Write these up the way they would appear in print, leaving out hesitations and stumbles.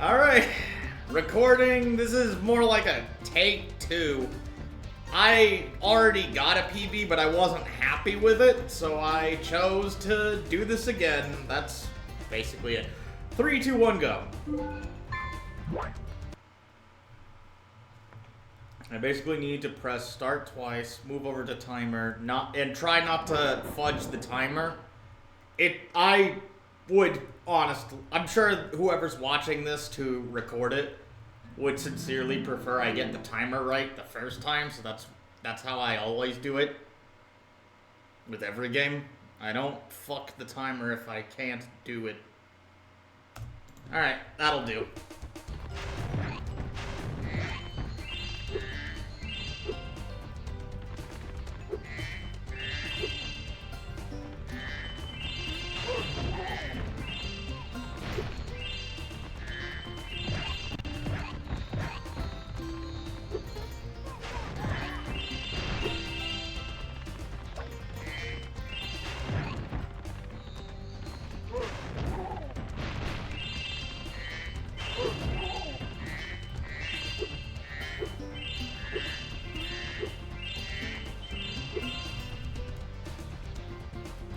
Alright, recording. This is more like a take two. I already got a PB, but I wasn't happy with it, so I chose to do this again. That's basically it. 3, 2, 1, go. I basically need to press start twice, move over to timer, and try not to fudge the timer. I would honestly, I'm sure whoever's watching this to record it would sincerely prefer I get the timer right the first time, so that's how I always do it with every game. I don't fuck the timer if I can't do it. Alright, that'll do.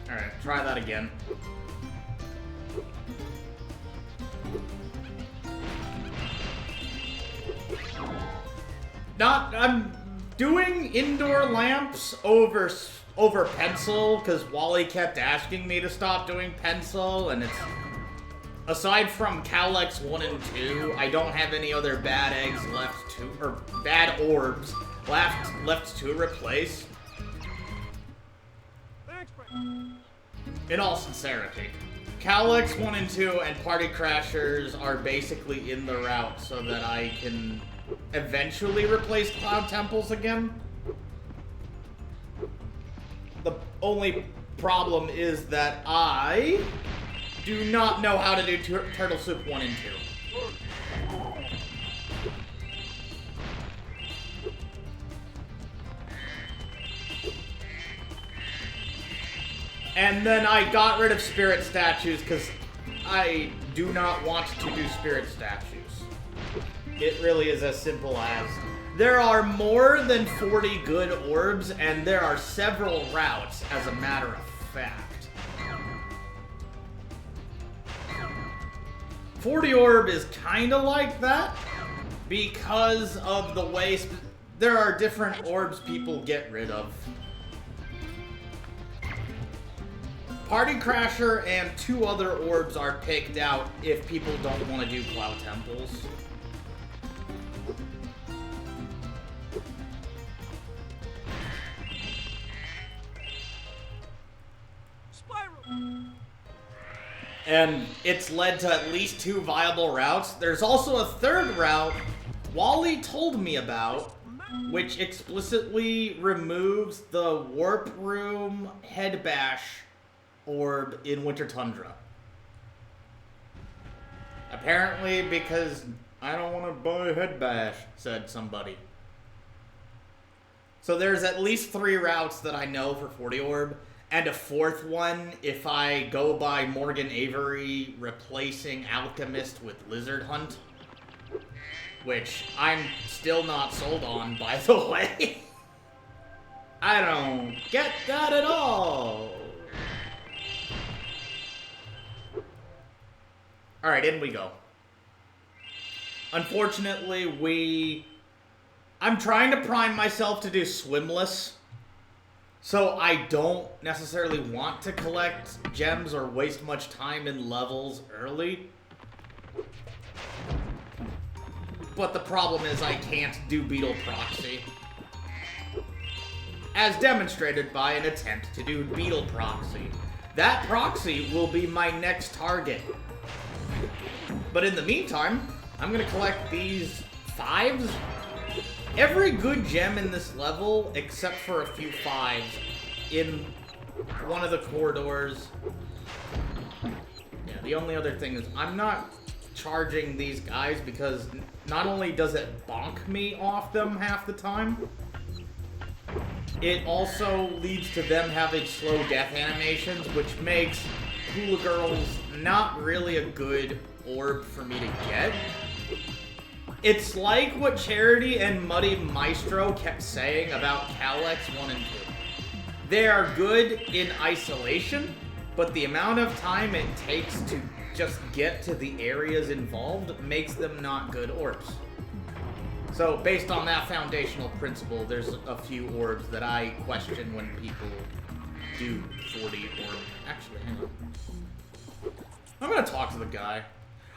Alright, try that again. I'm doing indoor lamps over pencil, because Wally kept asking me to stop doing pencil, and it's... Aside from Calyx 1 and 2, I don't have any other bad eggs left to... or bad orbs left to replace. In all sincerity, Calyx 1 and 2 and Party Crashers are basically in the route so that I can eventually replace Cloud Temples again. The only problem is that I do not know how to do Turtle Soup 1 and 2. And then I got rid of spirit statues because I do not want to do spirit statues. It really is as simple as there are more than 40 good orbs, and there are several routes, as a matter of fact. 40 orb is kind of like that because of the way there are different orbs people get rid of. Party Crasher and 2 other orbs are picked out if people don't want to do Cloud Temples. Spyro! And it's led to at least 2 viable routes. There's also a 3rd route Wally told me about, which explicitly removes the Warp Room Head Bash orb in Winter Tundra. Apparently because I don't want to buy a Head Bash, said somebody. So there's at least 3 routes that I know for 40 orb, and a 4th one if I go by Morgan Avery replacing Alchemist with Lizard Hunt, which I'm still not sold on, by the way. I don't get that at all. Alright, in we go. Unfortunately, I'm trying to prime myself to do swimless, so I don't necessarily want to collect gems or waste much time in levels early. But the problem is I can't do Beetle Proxy, as demonstrated by an attempt to do Beetle Proxy. That proxy will be my next target. But in the meantime, I'm gonna collect these 5s. Every good gem in this level, except for a few 5s, in one of the corridors. Yeah, the only other thing is I'm not charging these guys because not only does it bonk me off them half the time, it also leads to them having slow death animations, which makes Hula Girls not really a good orb for me to get. It's like what Charity and Muddy Maestro kept saying about Calyx 1 and 2. They are good in isolation, but the amount of time it takes to just get to the areas involved makes them not good orbs. So based on that foundational principle, there's a few orbs that I question when people do 40 orb. Actually, hang on. I'm gonna talk to the guy.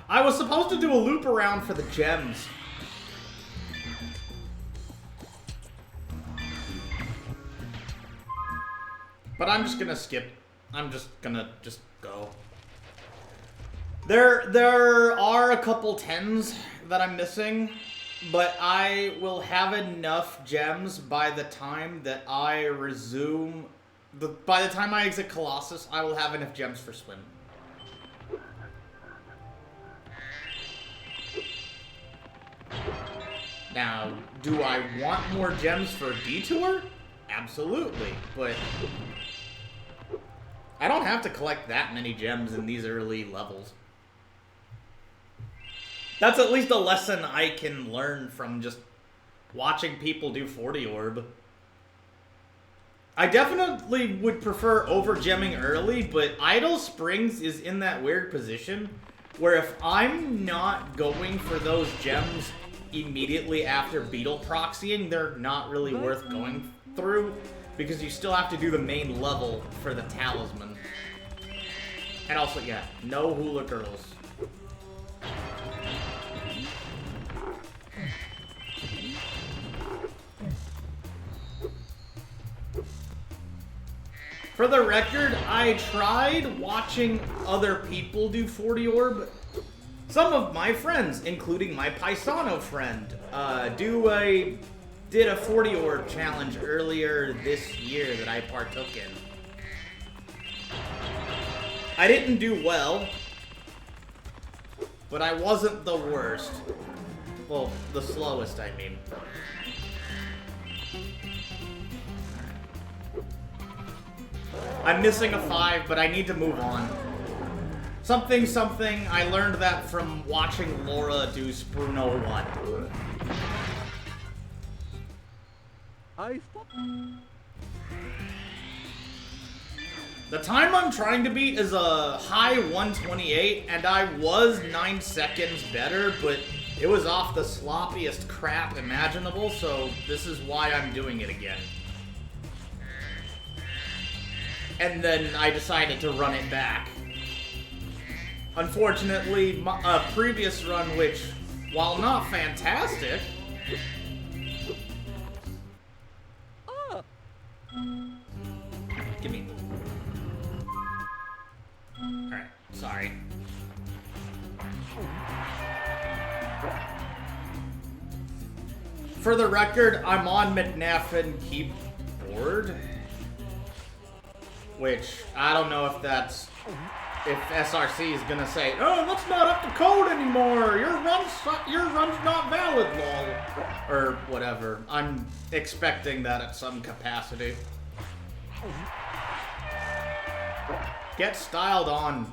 I was supposed to do a loop around for the gems. But I'm just gonna skip. I'm just gonna go. There are a couple 10s that I'm missing, but I will have enough gems by the time that I resume. By the time I exit Colossus, I will have enough gems for swim. Now, do I want more gems for Detour? Absolutely, but I don't have to collect that many gems in these early levels. That's at least a lesson I can learn from just watching people do 40 orb. I definitely would prefer over-gemming early, but Idle Springs is in that weird position where if I'm not going for those gems immediately after Beetle proxying, they're not really worth going through because you still have to do the main level for the talisman. And also, yeah, no hula girls. For the record, I tried watching other people do 40 orb. Some of my friends, including my Paisano friend, did a 40 orb challenge earlier this year that I partook in. I didn't do well, but I wasn't the worst. Well, the slowest, I mean. I'm missing a 5, but I need to move on. Something, I learned that from watching Laura do Spruno 1. The time I'm trying to beat is a high 128, and I was 9 seconds better, but it was off the sloppiest crap imaginable, so this is why I'm doing it again. And then I decided to run it back. Unfortunately, a previous run, which, while not fantastic... Give me... Alright, sorry. For the record, I'm on McNaffin keyboard. Which, I don't know if that's... If SRC is gonna say, oh, that's not up to code anymore, your run's not valid, lol. Or whatever. I'm expecting that at some capacity. Get styled on.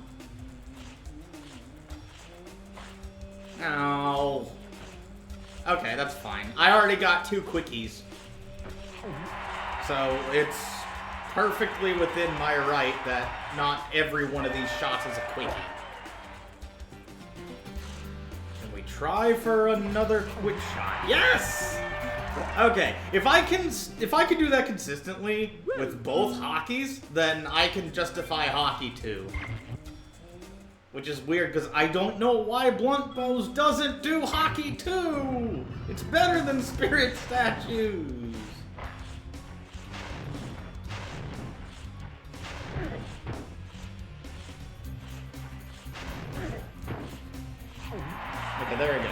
Ow. Okay, that's fine. I already got 2 quickies. So, it's perfectly within my right that not every one of these shots is a quickie. Can we try for another quick shot? Yes! Okay, if I can do that consistently with both hockeys, then I can justify hockey too. Which is weird, because I don't know why Bluntbows doesn't do hockey too! It's better than Spirit Statues! Okay, there we go.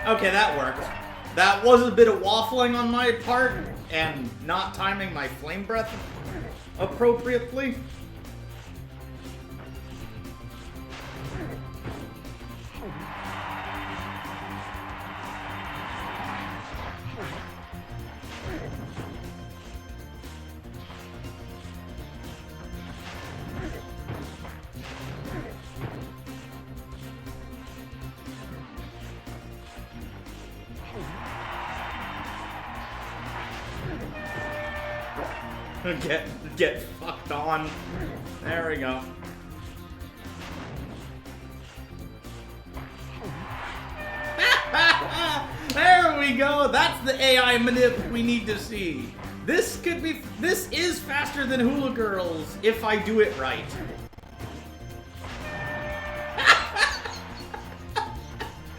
Okay, that worked. That was a bit of waffling on my part, and not timing my flame breath appropriately. get fucked on. There we go. There we go. That's the AI manip we need to see. This is faster than Hula Girls if I do it right.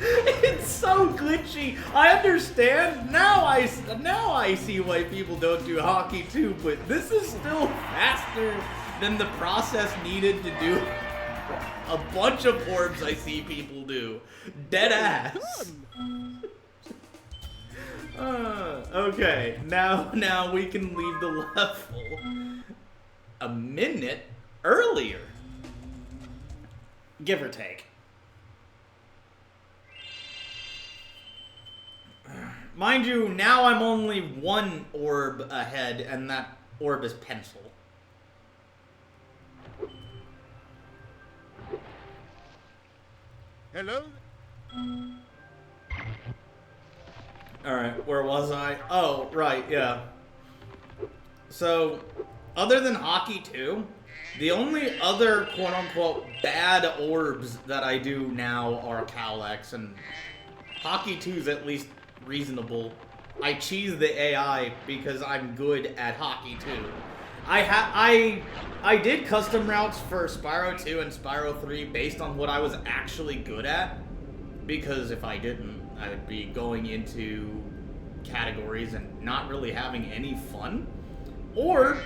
It's so glitchy. I understand. Now I see why people don't do hockey too, but this is still faster than the process needed to do a bunch of orbs I see people do. Dead ass. Okay, now we can leave the level a minute earlier. Give or take. Mind you, now I'm only one orb ahead, and that orb is pencil. Hello? Alright, where was I? Oh, right, yeah. So, other than Hockey 2, the only other quote-unquote bad orbs that I do now are Cowlex, and Hockey 2 is at least reasonable. I cheese the AI because I'm good at Hockey 2. I did custom routes for Spyro 2 and Spyro 3 based on what I was actually good at, because if I didn't, I would be going into categories and not really having any fun, or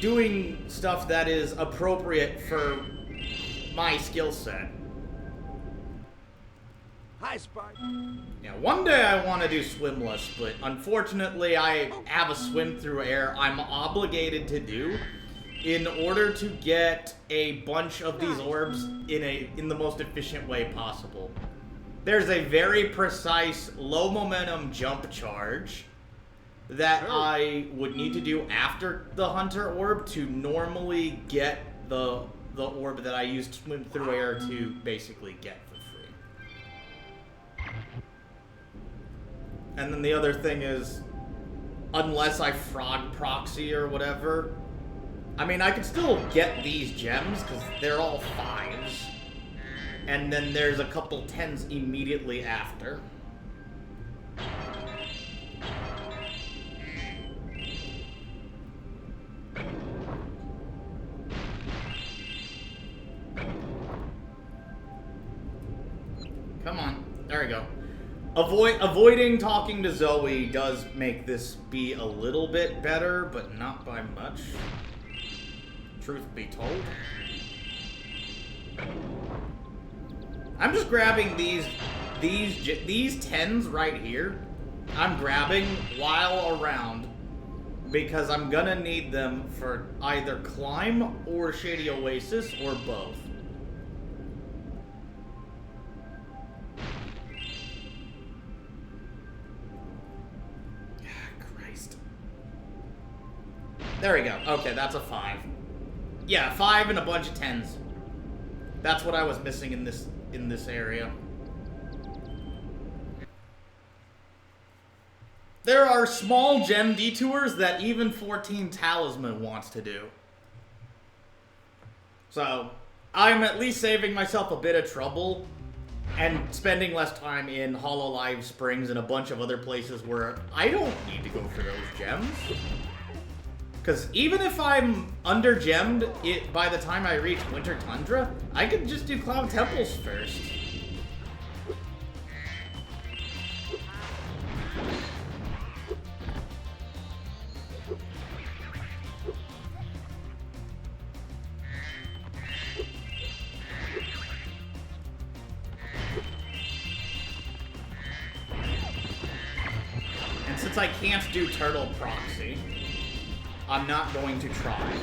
doing stuff that is appropriate for my skill set. Hi, Spy. Yeah, one day I want to do swimless, but unfortunately I have a swim through air I'm obligated to do in order to get a bunch of these orbs in the most efficient way possible. There's a very precise low momentum jump charge that I would need to do after the Hunter orb to normally get the orb that I used to swim through air to basically get for free. And then the other thing is, unless I frog proxy or whatever, I mean, I can still get these gems because they're all 5s. And then there's a couple 10s immediately after. Come on. There we go. Avoiding talking to Zoe does make this be a little bit better, but not by much. Truth be told. I'm just grabbing these 10s right here. I'm grabbing while around because I'm gonna need them for either Climb or Shady Oasis or both. Christ. There we go. Okay, that's a 5. Yeah, 5 and a bunch of 10s. That's what I was missing in this area. There are small gem detours that even 14 Talisman wants to do. So, I'm at least saving myself a bit of trouble and spending less time in Hololive Springs and a bunch of other places where I don't need to go for those gems. Because even if I'm under-gemmed by the time I reach Winter Tundra, I could just do Cloud Temples first. And since I can't do Turtle Proxy, I'm not going to try.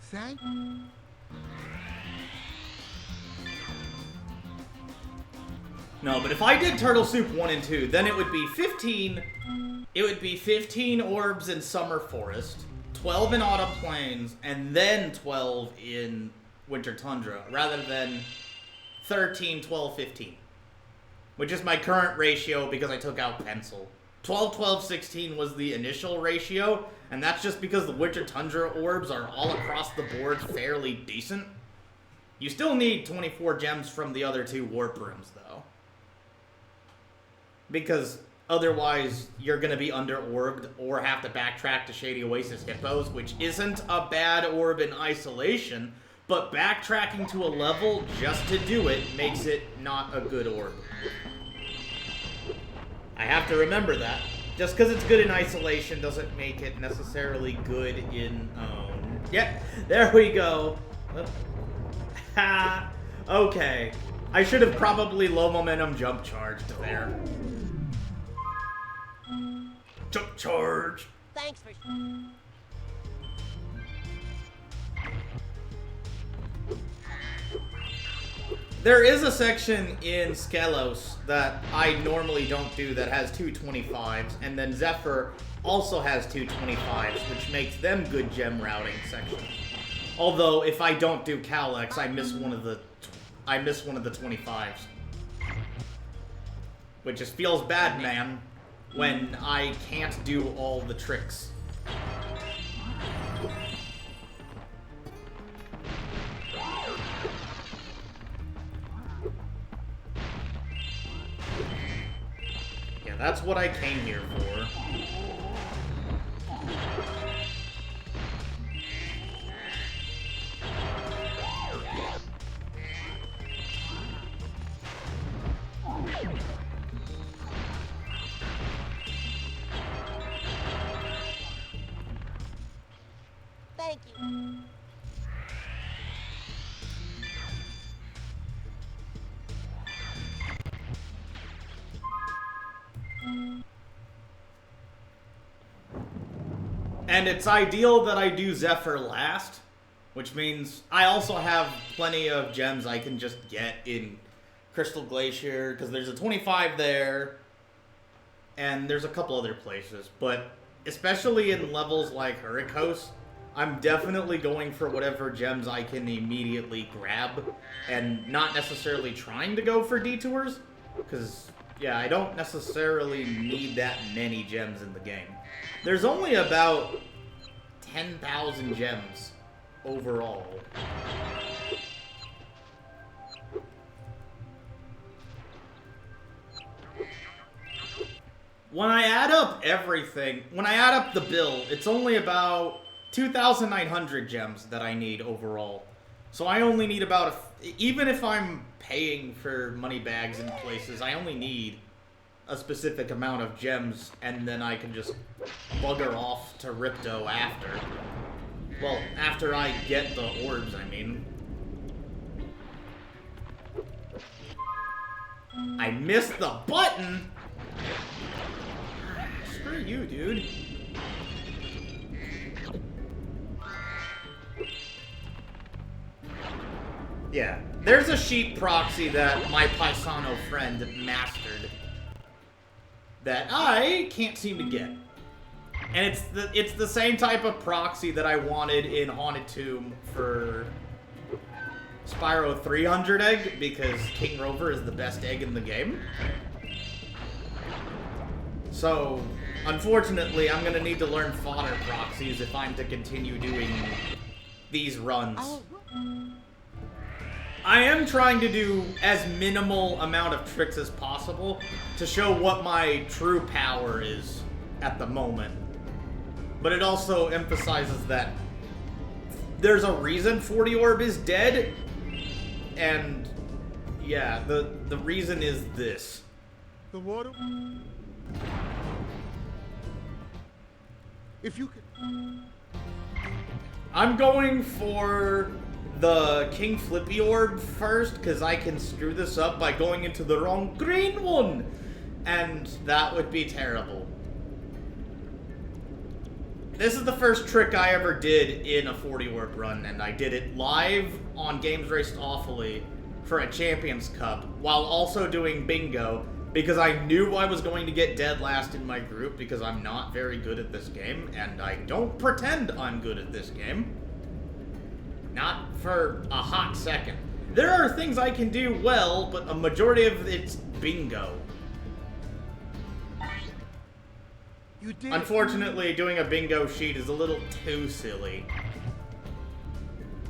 Thank No, but if I did Turtle Soup 1 and 2, then it would be 15, It would be 15 orbs in Summer Forest, 12 in Autumn Plains, and then 12 in Winter Tundra, rather than 13, 12, 15. Which is my current ratio because I took out Pencil. 12, 12, 16 was the initial ratio, and that's just because the Winter Tundra orbs are all across the board fairly decent. You still need 24 gems from the other 2 warp rooms, though. Because otherwise, you're going to be under-orbed or have to backtrack to Shady Oasis Hippos, which isn't a bad orb in isolation, but backtracking to a level just to do it makes it not a good orb. I have to remember that. Just because it's good in isolation doesn't make it necessarily good in own. Yep, there we go. Ha! Okay. I should have probably low momentum jump charged there. Jump charge! Thanks for... There is a section in Skelos that I normally don't do that has 2 25s, and then Zephyr also has 2 25s, which makes them good gem routing sections. Although, if I don't do Calyx, I miss one of the 25s. Which just feels bad, man, when I can't do all the tricks. Yeah, that's what I came here for. Thank you. And it's ideal that I do Zephyr last, which means I also have plenty of gems I can just get in Crystal Glacier, because there's a 25 there, and there's a couple other places, but especially in levels like Hurricos, I'm definitely going for whatever gems I can immediately grab, and not necessarily trying to go for detours, because, yeah, I don't necessarily need that many gems in the game. There's only about 10,000 gems overall. When I add up everything, when I add up the bill, it's only about 2,900 gems that I need overall. So I only need about, even if I'm paying for money bags in places, I only need a specific amount of gems, and then I can just bugger off to Ripto after. Well, after I get the orbs, I mean. I missed the button! Screw you, dude. Yeah, there's a sheep proxy that my Paisano friend mastered that I can't seem to get. And it's the same type of proxy that I wanted in Haunted Tomb for Spyro 300 egg, because King Rover is the best egg in the game. So, unfortunately, I'm gonna need to learn fodder proxies if I'm to continue doing these runs. I am trying to do as minimal amount of tricks as possible to show what my true power is at the moment. But it also emphasizes that there's a reason 40 Orb is dead, and yeah, the reason is this. The water? If you could... I'm going for the King Flippy Orb first, because I can screw this up by going into the wrong green one, and that would be terrible. This is the first trick I ever did in a 40 Orb run, and I did it live on Games Raced Awfully for a Champions Cup, while also doing bingo, because I knew I was going to get dead last in my group because I'm not very good at this game, and I don't pretend I'm good at this game. Not for a hot second. There are things I can do well, but a majority of it's bingo. You did. Unfortunately, doing a bingo sheet is a little too silly.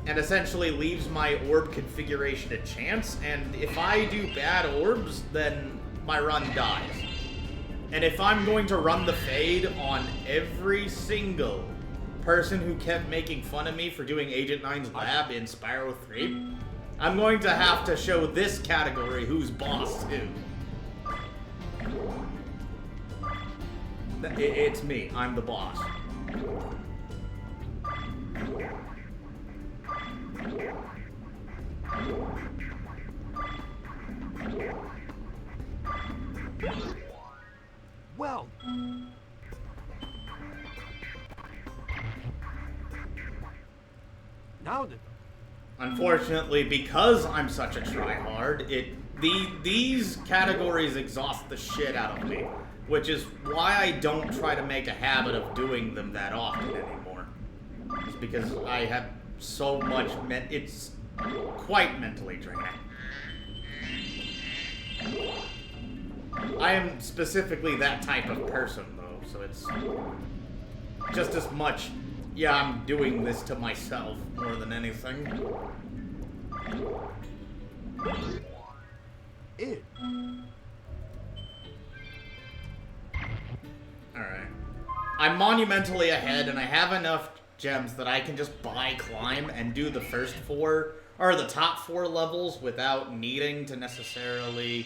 And essentially leaves my orb configuration a chance, and if I do bad orbs, then my run dies. And if I'm going to run the fade on every single person who kept making fun of me for doing Agent 9's lab in Spyro 3, I'm going to have to show this category who's boss too. It's me. I'm the boss. Well. Now then. Unfortunately, because I'm such a tryhard, these categories exhaust the shit out of me, which is why I don't try to make a habit of doing them that often anymore. It's because I have so much it's quite mentally draining. I am specifically that type of person, though, so it's just as much, yeah, I'm doing this to myself more than anything. It. Alright. I'm monumentally ahead, and I have enough gems that I can just buy climb and do the first 4, or the top 4 levels without needing to necessarily...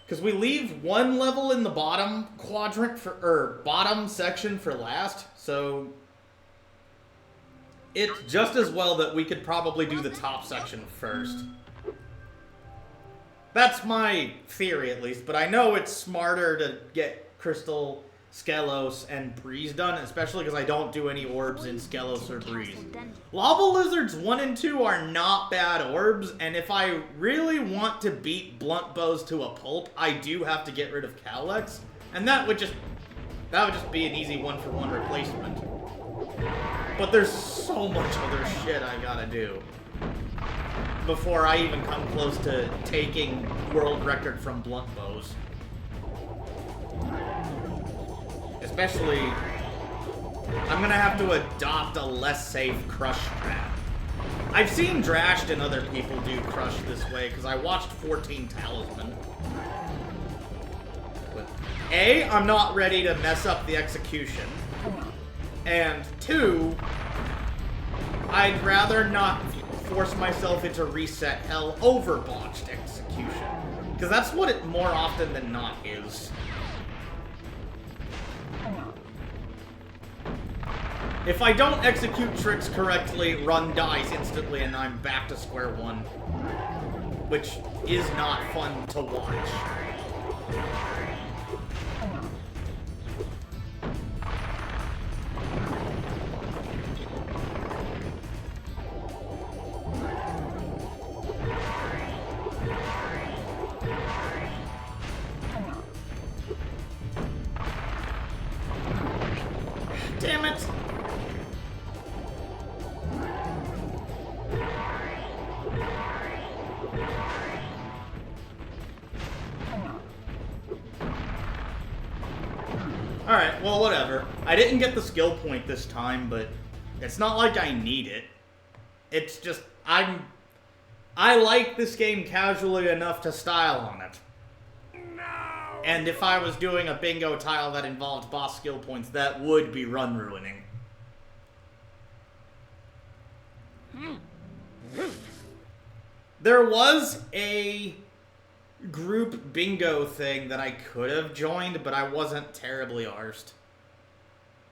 Because we leave one level in the bottom quadrant for, or bottom section for last, so it's just as well that we could probably do the top section first. That's my theory, at least, but I know it's smarter to get Crystal, Skelos, and Breeze done, especially because I don't do any orbs in Skelos or Breeze. Lava Lizards 1 and 2 are not bad orbs, and if I really want to beat Bluntbows to a pulp, I do have to get rid of Cowlex, and that would just be an easy one-for-one replacement. But there's so much other shit I gotta do before I even come close to taking world record from Bluntbows. Especially, I'm gonna have to adopt a less safe crush strat. I've seen Drashed and other people do crush this way, because I watched 14 Talisman. But A, I'm not ready to mess up the execution. And 2, I'd rather not force myself into reset hell over botched execution. Because that's what it more often than not is. If I don't execute tricks correctly, run dies instantly and I'm back to square one. Which is not fun to watch. Damn it! Alright, well, whatever. I didn't get the skill point this time, but it's not like I need it. It's just, I like this game casually enough to style on it. And if I was doing a bingo tile that involved boss skill points, that would be run ruining. There was a group bingo thing that I could have joined, but I wasn't terribly arsed.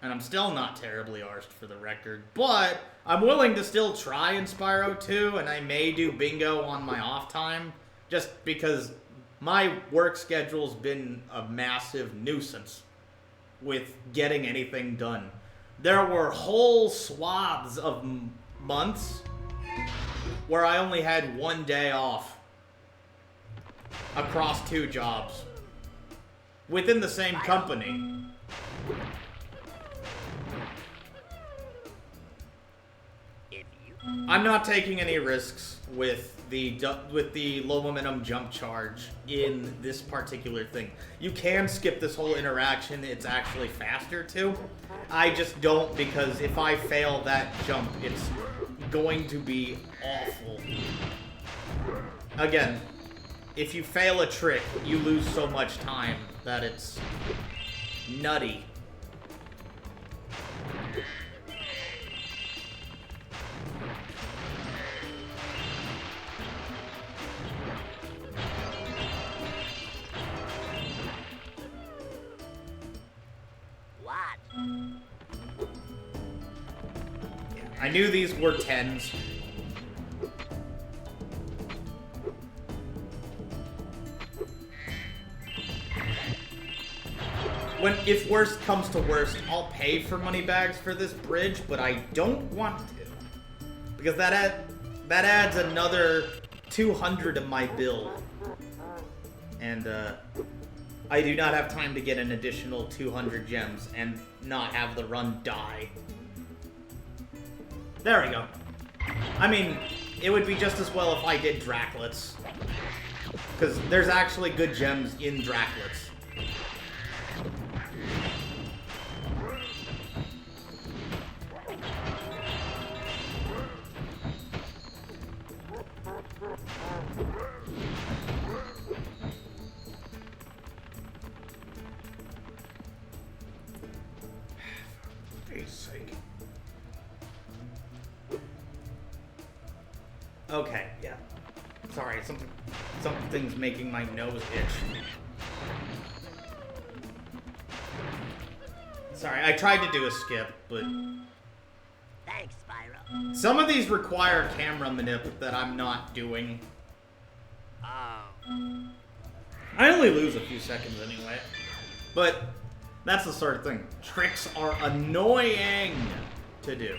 And I'm still not terribly arsed for the record. But I'm willing to still try in Spyro 2, and I may do bingo on my off time, just because my work schedule's been a massive nuisance with getting anything done. There were whole swaths of months where I only had one day off. across 2 jobs. Within the same company. I'm not taking any risks with the low momentum jump charge in this particular thing. You can skip this whole interaction, it's actually faster too. I just don't, because if I fail that jump, it's going to be awful. Again, if you fail a trick, you lose so much time that it's nutty. I knew these were 10s. If worst comes to worst, I'll pay for money bags for this bridge, but I don't want to. Because that adds another 200 to my bill. And I do not have time to get an additional 200 gems and not have the run die. There we go. I mean, it would be just as well if I did Draclets. Because there's actually good gems in Draclets. Okay, yeah. Sorry, something's making my nose itch. Sorry, I tried to do a skip, but... Thanks, Spyro. Some of these require camera manip that I'm not doing. Oh. I only lose a few seconds anyway. But that's the sort of thing. Tricks are annoying to do.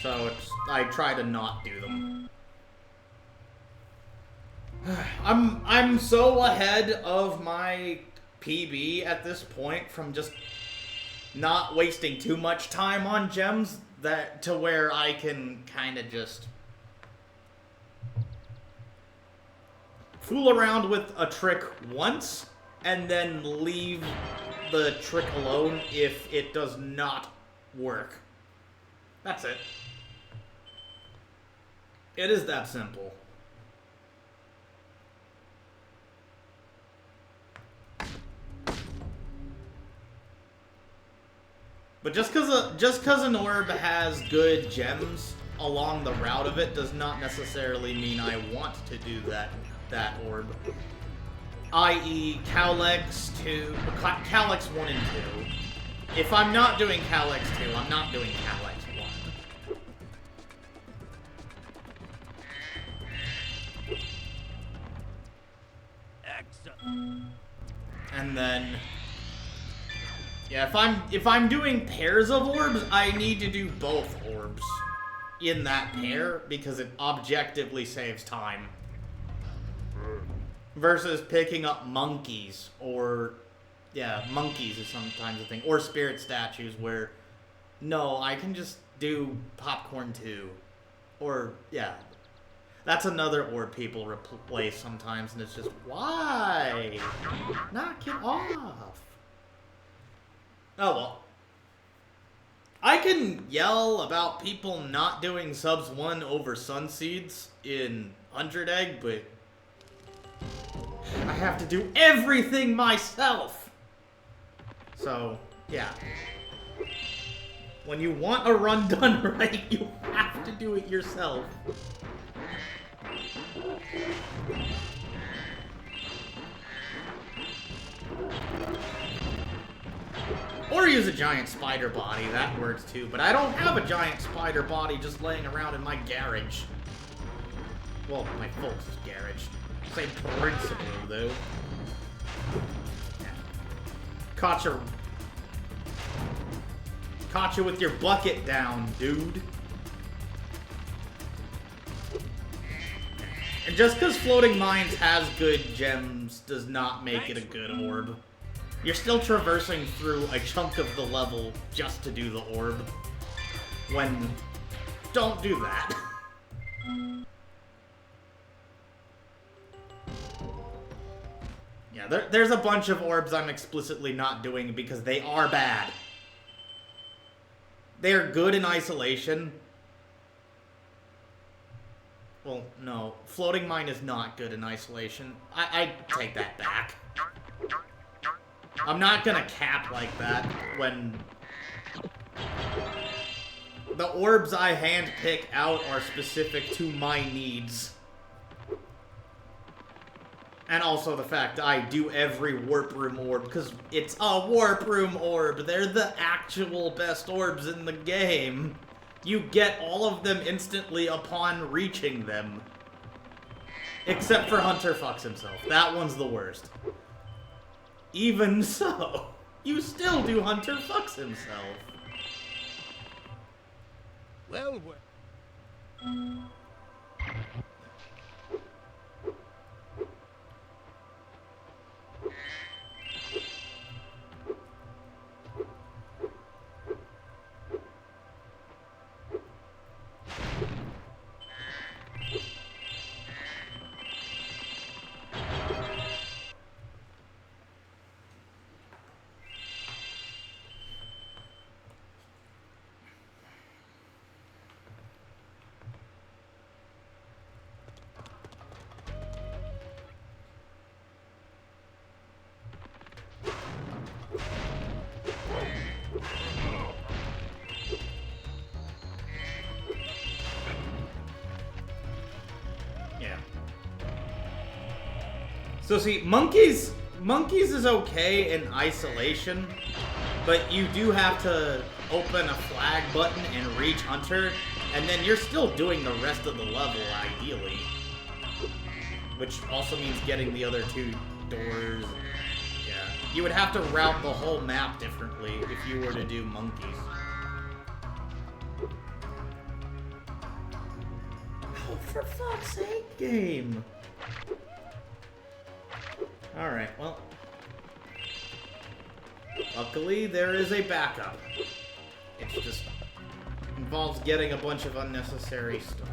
So I try to not do them. I'm so ahead of my PB at this point from just not wasting too much time on gems that to where I can kind of just fool around with a trick once and then leave the trick alone if it does not work. That's it. It is that simple. But just cause an orb has good gems along the route of it does not necessarily mean I want to do that orb. I.e. Calyx 1 and 2. If I'm not doing Calyx 2, I'm not doing Calyx 1. Excellent. And then, yeah, if I'm doing pairs of orbs, I need to do both orbs in that pair because it objectively saves time. Versus picking up monkeys or, yeah, monkeys is sometimes a thing, or spirit statues where, no, I can just do popcorn too, or yeah. That's another orb people replace sometimes, and it's just, why? Knock it off. Oh well. I can yell about people not doing subs 1 over Sunseeds in 100 Egg, but I have to do everything myself. So, yeah. When you want a run done right, you have to do it yourself. Or use a giant spider body, that works too, but I don't have a giant spider body just laying around in my garage. Well, my folks' garage. Same principle, though. Caught you with your bucket down, dude. And just because Floating Mines has good gems does not make it a good orb. You're still traversing through a chunk of the level just to do the orb. When... don't do that. Yeah, there's a bunch of orbs I'm explicitly not doing because they are bad. They're good in isolation. Well, no. Floating Mine is not good in isolation. I take that back. I'm not gonna cap like that when... the orbs I handpick out are specific to my needs. And also the fact I do every Warp Room orb, because it's a Warp Room orb. They're the actual best orbs in the game. You get all of them instantly upon reaching them. Except for Hunter Fucks Himself. That one's the worst. Even so, you still do Hunter Fucks Himself. Well. So see, monkeys is okay in isolation, but you do have to open a flag button and reach Hunter, and then you're still doing the rest of the level, ideally. Which also means getting the other two doors. Yeah. You would have to route the whole map differently if you were to do monkeys. Oh, for fuck's sake, game! Alright, well. Luckily, there is a backup. It just involves getting a bunch of unnecessary stuff.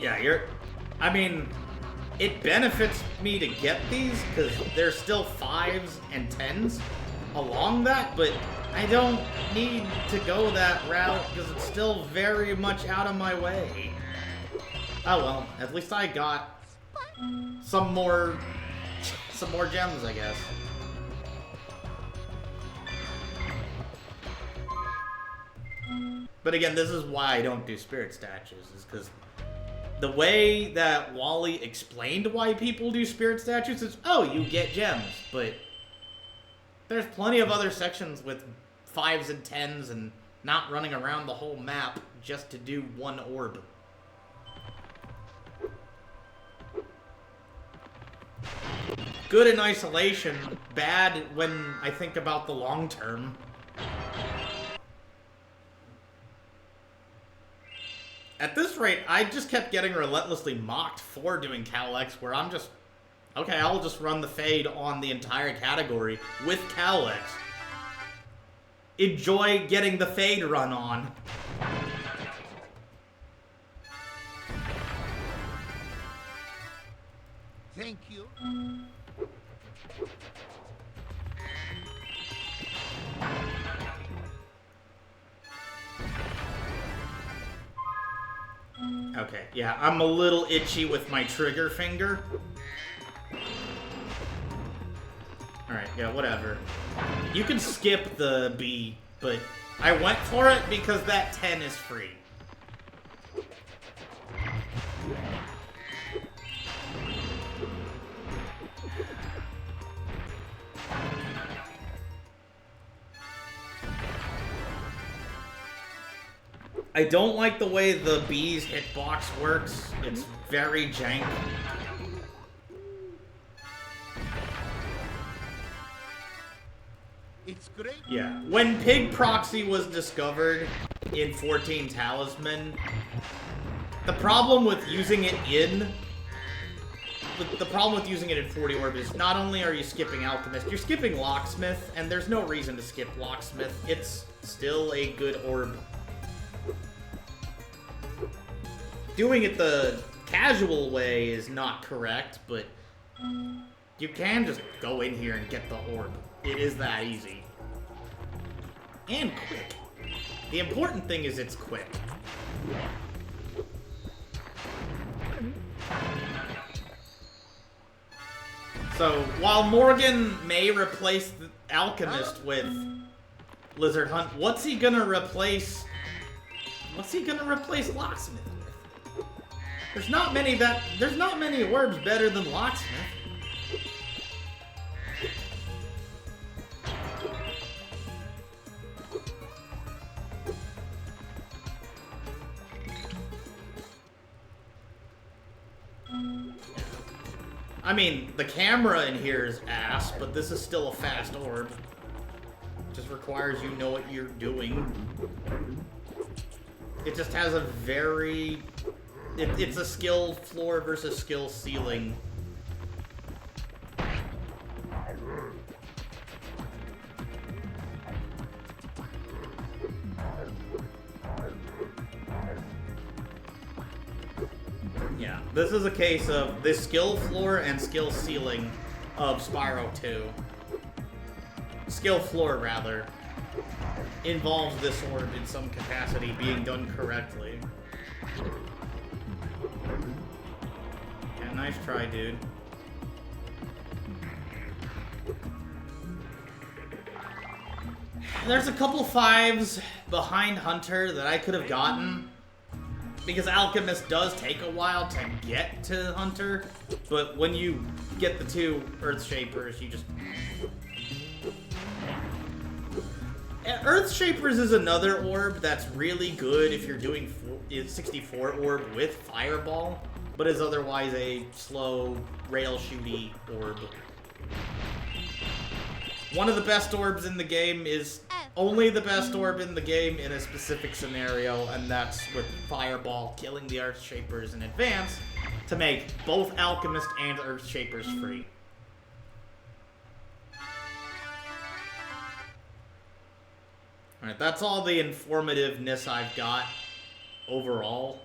Yeah, I mean, it benefits me to get these, because there's still 5s and 10s along that, but I don't need to go that route, because it's still very much out of my way. Oh well, at least I got some more gems, I guess. But again, this is why I don't do spirit statues, is because the way that Wally explained why people do spirit statues is, oh, you get gems, but there's plenty of other sections with 5s and 10s and not running around the whole map just to do one orb. Good in isolation, bad when I think about the long term. At this rate, I just kept getting relentlessly mocked for doing Cowlex, where I'm just... okay, I'll just run the fade on the entire category with Cowlex. Enjoy getting the fade run on. Thank you. Okay, yeah, I'm a little itchy with my trigger finger. Alright, yeah, whatever. You can skip the B, but I went for it because that 10 is free. I don't like the way the B's hitbox works. It's very jank. It's great. Yeah. When Pig Proxy was discovered in 14 Talisman, the problem with using it in... The problem with using it in 40 Orb is not only are you skipping Alchemist, you're skipping Locksmith, and there's no reason to skip Locksmith. It's still a good orb. Doing it the casual way is not correct, but you can just go in here and get the orb. It is that easy. And quick. The important thing is it's quick. So, while Morgan may replace the Alchemist with Lizard Hunt, what's he gonna replace Locksmith with? There's not many orbs better than Locksmith. I mean, the camera in here is ass, but this is still a fast orb. Just requires you know what you're doing. It just has a very... It's a skill floor versus skill ceiling. Yeah, this is a case of the skill floor and skill ceiling of Spyro 2. Skill floor, rather, involves this orb in some capacity being done correctly. Yeah, nice try, dude. There's a couple 5s behind Hunter that I could have gotten. Because Alchemist does take a while to get to Hunter, but when you get the 2 Earth Shapers, you just... Earth Shapers is another orb that's really good if you're doing 64 orb with Fireball, but is otherwise a slow, rail-shooty orb. One of the best orbs in the game is only the best orb in the game in a specific scenario, and that's with Fireball killing the Earth Shapers in advance to make both Alchemist and Earth Shapers free. Alright, that's all the informativeness I've got overall.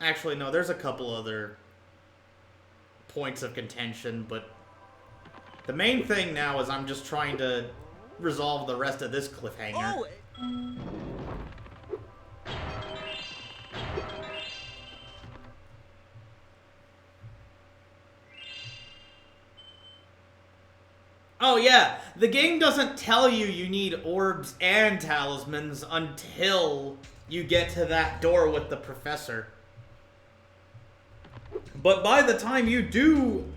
Actually, no, there's a couple other points of contention, but the main thing now is I'm just trying to resolve the rest of this cliffhanger. Oh yeah, the game doesn't tell you you need orbs and talismans until you get to that door with the professor. But by the time you do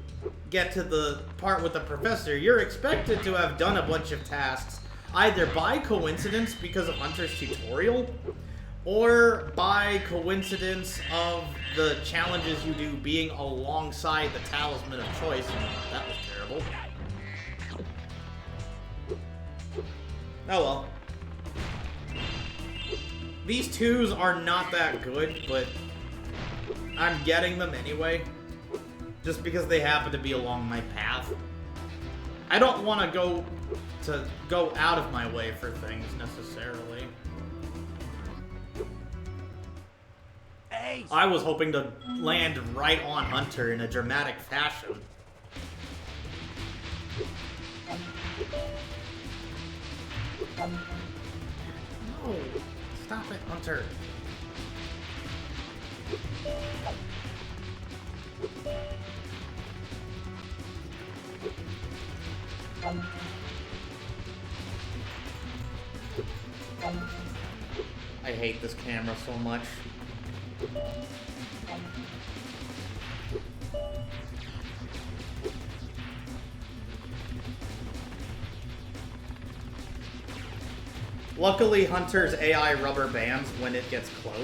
get to the part with the professor, you're expected to have done a bunch of tasks, either by coincidence because of Hunter's tutorial, or by coincidence of the challenges you do being alongside the talisman of choice. That was terrible. Oh well. These 2s are not that good, but I'm getting them anyway. Just because they happen to be along my path. I don't want to go out of my way for things, necessarily. Ace. I was hoping to land right on Hunter in a dramatic fashion. No! Stop it, Hunter! I hate this camera so much. Luckily, Hunter's AI rubber bands when it gets close.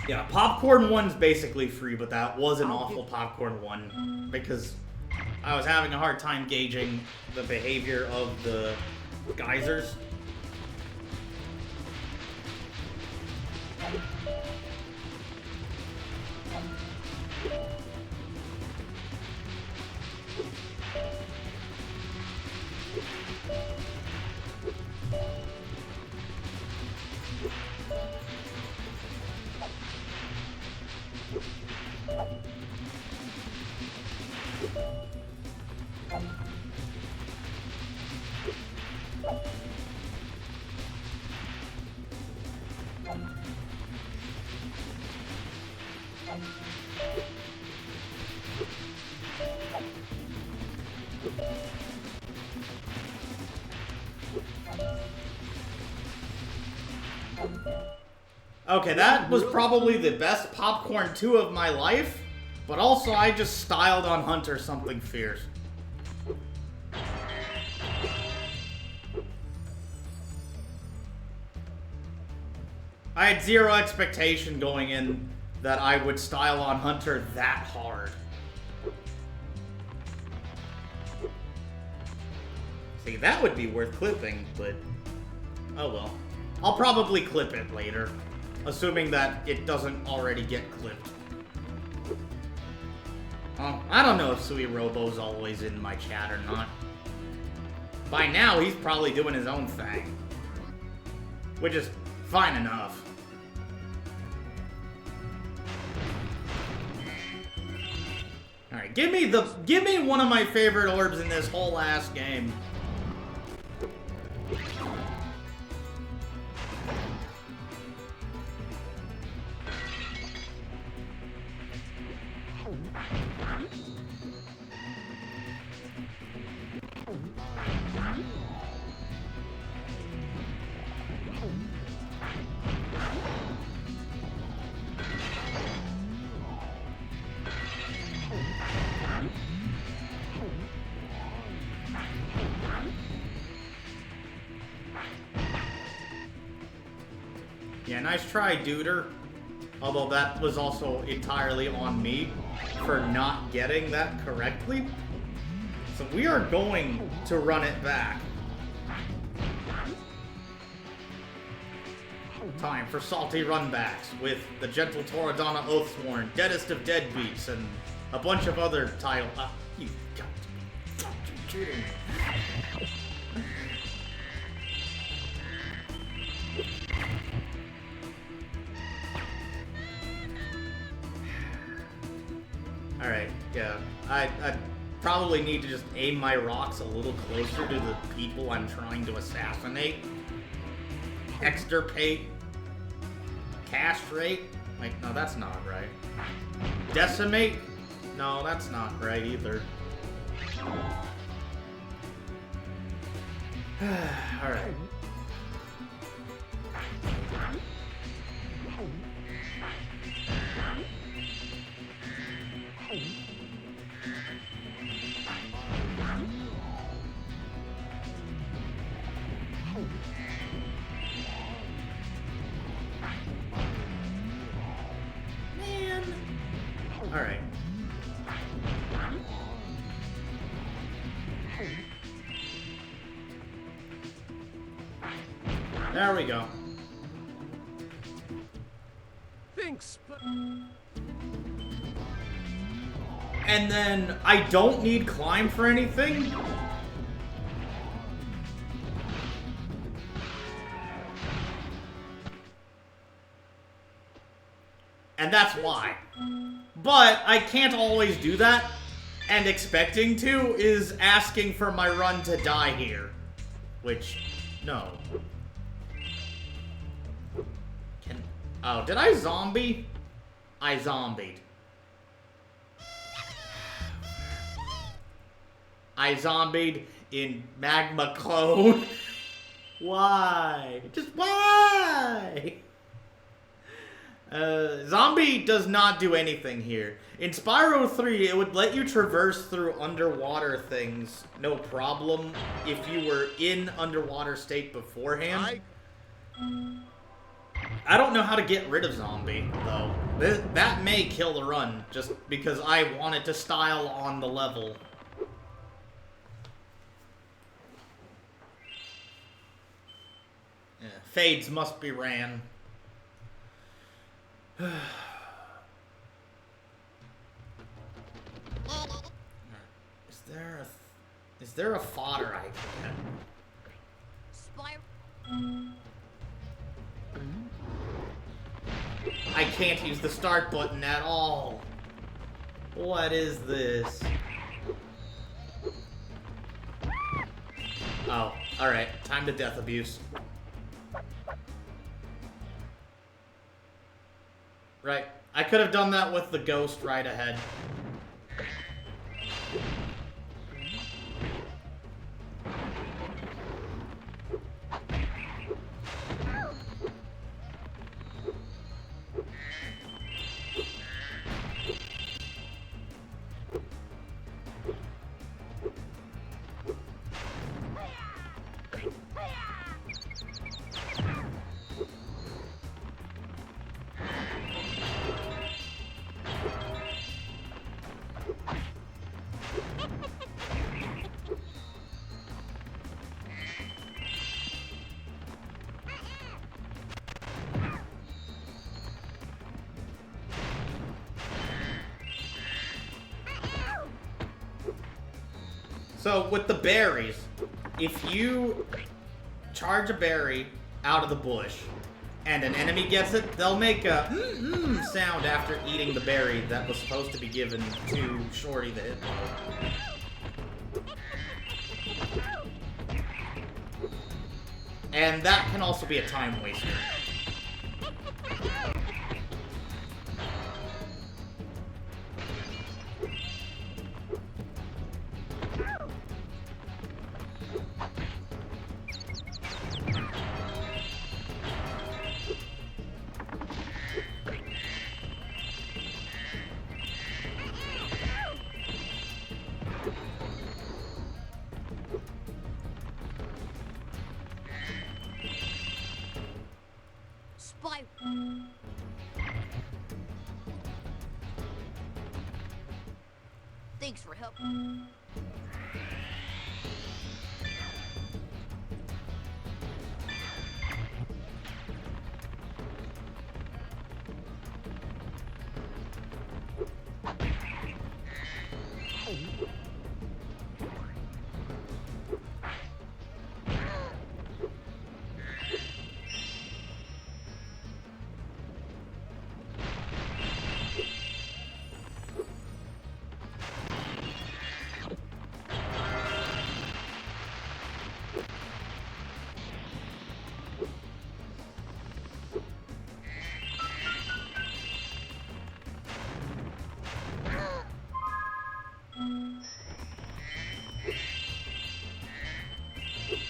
Yeah, Popcorn 1's basically free, but that was an awful Popcorn 1 because I was having a hard time gauging the behavior of the geysers. Okay, that was probably the best Popcorn 2 of my life, but also I just styled on Hunter something fierce. I had zero expectation going in that I would style on Hunter that hard. See, that would be worth clipping, but oh well. I'll probably clip it later, assuming that it doesn't already get clipped. I don't know if Sweet Robo's always in my chat or not. By now, he's probably doing his own thing, which is fine enough. Alright, give me one of my favorite orbs in this whole ass game. Yeah, nice try, Duder. Although that was also entirely on me for not getting that correctly. So we are going to run it back. Time for salty runbacks with the Gentle Toradana Oathsworn, Deadest of Deadbeats, and a bunch of other titles. You got to be kidding me. Alright, yeah. I probably need to just aim my rocks a little closer to the people I'm trying to assassinate. Extirpate. Castrate? Like, no, that's not right. Decimate? No, that's not right either. Alright. Alright. There we go. Thanks, but... And then I don't need climb for anything. And that's why. But I can't always do that, and expecting to is asking for my run to die here. Which, no. Oh, did I zombie? I zombied. I zombied in Magma Clone. Why? Just why? Zombie does not do anything here. In Spyro 3, it would let you traverse through underwater things, no problem, if you were in underwater state beforehand. I don't know how to get rid of zombie, though. That may kill the run, just because I want it to style on the level. Yeah, fades must be ran. Is there a fodder I can Spyro. get? I can't use the start button at all. What is this? Oh, alright. Time to death abuse. Right. I could have done that with the ghost right ahead. So, with the berries, if you charge a berry out of the bush and an enemy gets it, they'll make a sound after eating the berry that was supposed to be given to Shorty the Hippo. And that can also be a time waster. Spyro. Thanks for help.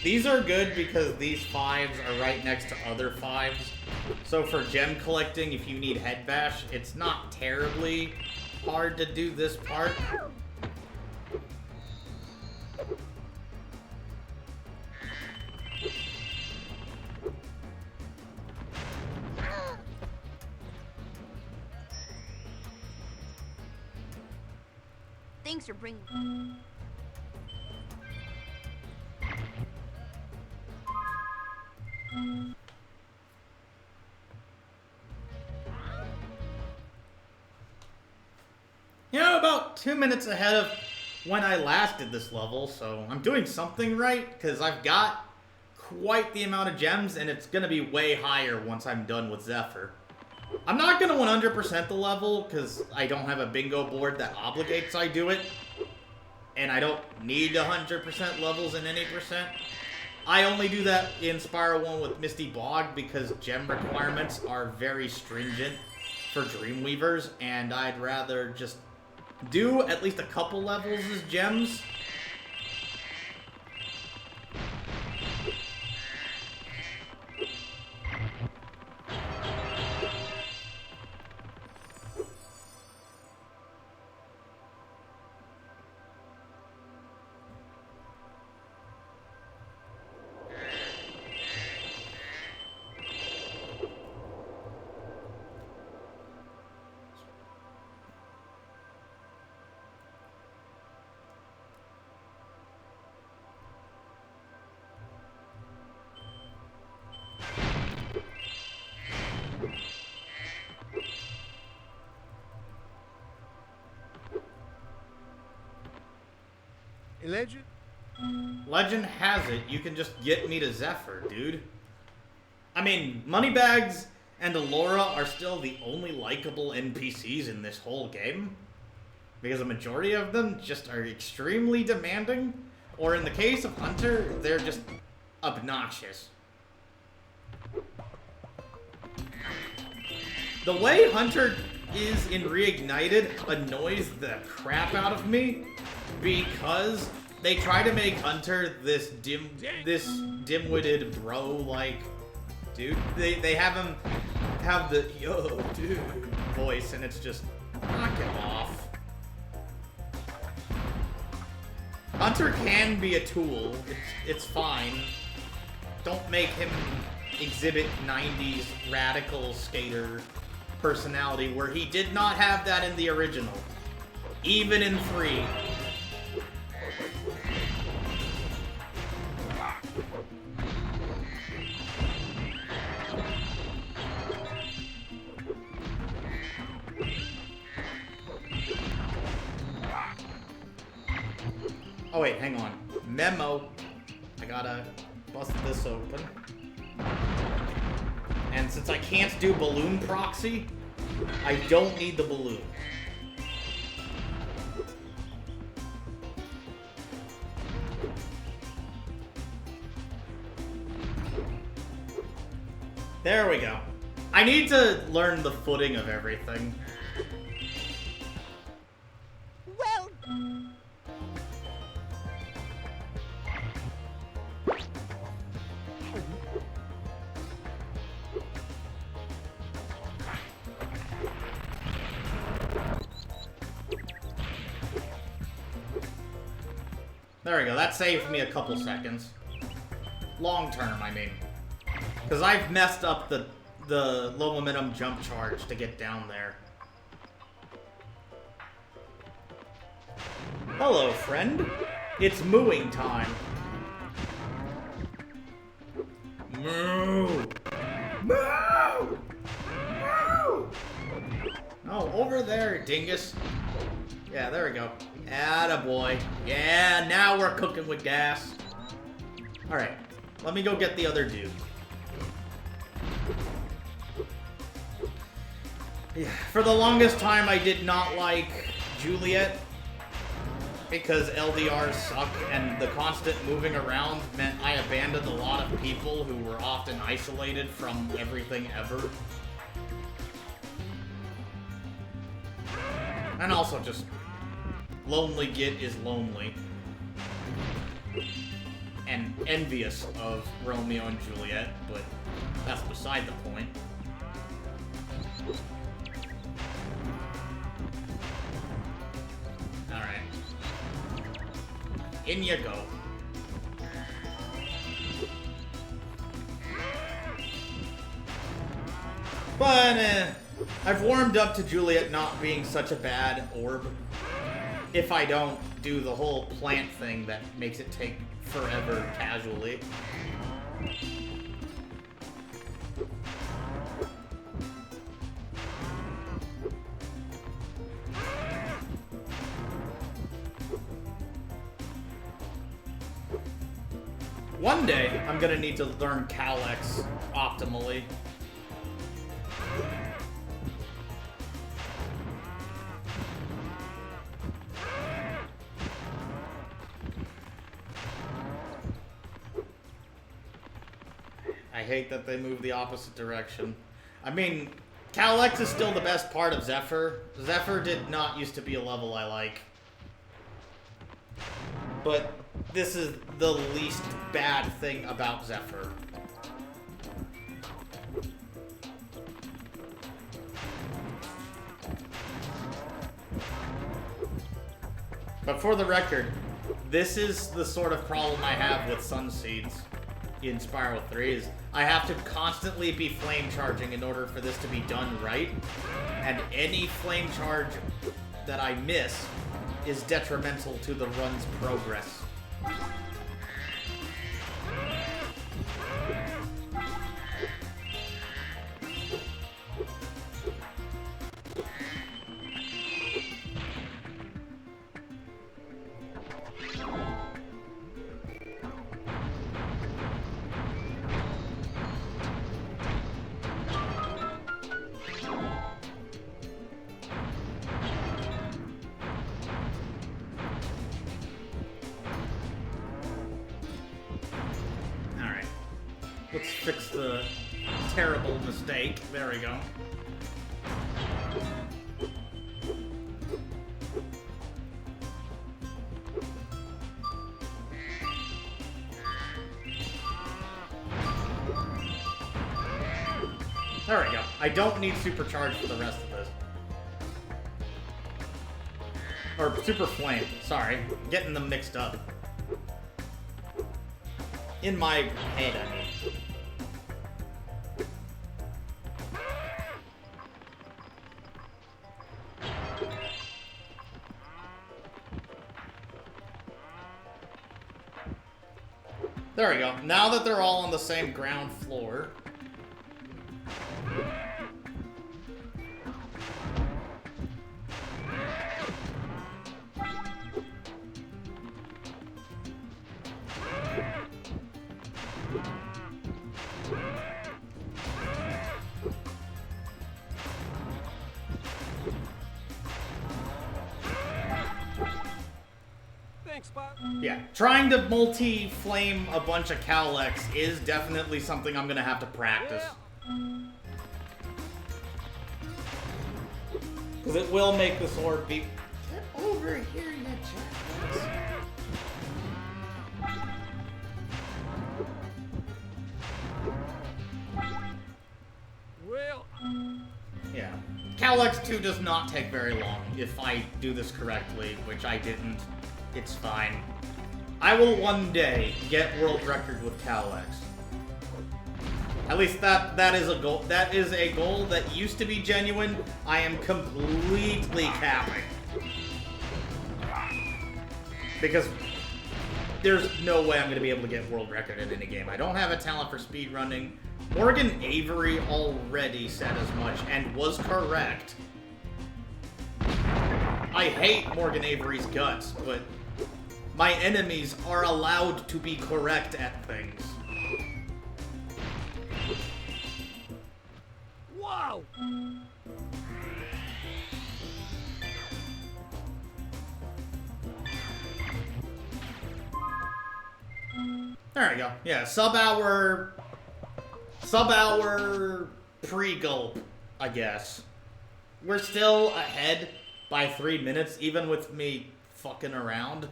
These are good because these fives are right next to other fives. So for gem collecting, if you need head bash, it's not terribly hard to do this part. Thanks for bringing. You know, about 2 minutes ahead of when I last did this level, so I'm doing something right, because I've got quite the amount of gems, and it's going to be way higher once I'm done with Zephyr. I'm not going to 100% the level, because I don't have a bingo board that obligates I do it, and I don't need 100% levels in any percent. I only do that in Spyro 1 with Misty Bog, because gem requirements are very stringent for Dreamweavers, and I'd rather just do at least a couple levels as gems. Legend? Legend has it, you can just get me to Zephyr, dude. I mean, Moneybags and Alora are still the only likable NPCs in this whole game. Because the majority of them just are extremely demanding. Or in the case of Hunter, they're just obnoxious. The way Hunter is in Reignited annoys the crap out of me because they try to make Hunter this dim-witted bro-like dude. They have him have the yo dude voice, and it's just knock him off. Hunter can be a tool. It's fine. Don't make him exhibit 90s radical skater personality where he did not have that in the original. Even in 3. Oh wait, hang on. Memo. I gotta bust this open. And since I can't do balloon proxy, I don't need the balloon. There we go. I need to learn the footing of everything. Well, There we go. That saved me a couple seconds. Long term, I mean. Because I've messed up the low momentum jump charge to get down there. Hello, friend. It's mooing time. Moo! Moo! Moo! Oh, over there, dingus. Yeah, there we go. Attaboy. Yeah, now we're cooking with gas. Alright, let me go get the other dude. Yeah, for the longest time, I did not like Juliet because LDRs suck, and the constant moving around meant I abandoned a lot of people who were often isolated from everything ever. And also just lonely git is lonely. And envious of Romeo and Juliet, but that's beside the point. Alright. In you go. But, I've warmed up to Juliet not being such a bad orb. If I don't do the whole plant thing that makes it take forever casually. One day, I'm gonna need to learn Calyx optimally. I hate that they move the opposite direction. I mean, Calyx is still the best part of Zephyr. Zephyr did not used to be a level I like. But this is the least bad thing about Zephyr. But for the record, this is the sort of problem I have with Sunseeds in Spyro 3 is I have to constantly be flame charging in order for this to be done right, and any flame charge that I miss is detrimental to the run's progress. Let's fix the terrible mistake. There we go. There we go. I don't need Supercharge for the rest of this. Or Super Flame. Sorry. I'm getting them mixed up. In my head, I mean. There we go. Now that they're all on the same ground floor. Thanks, Bob. Yeah, trying to multi-flame a bunch of Cowlex is definitely something I'm gonna have to practice. Because it will make the sword be... Get over here, you jackass. Well, Yeah. Cowlex 2 does not take very long if I do this correctly, which I didn't. It's fine. I will one day get world record with Cowlex. At least that is a goal. That is a goal that used to be genuine. I am completely capping. Because there's no way I'm going to be able to get world record in any game. I don't have a talent for speedrunning. Morgan Avery already said as much and was correct. I hate Morgan Avery's guts, but my enemies are allowed to be correct at things. wow. There we go. Yeah, sub-hour pre-gulp, I guess. We're still ahead by 3 minutes, even with me fucking around.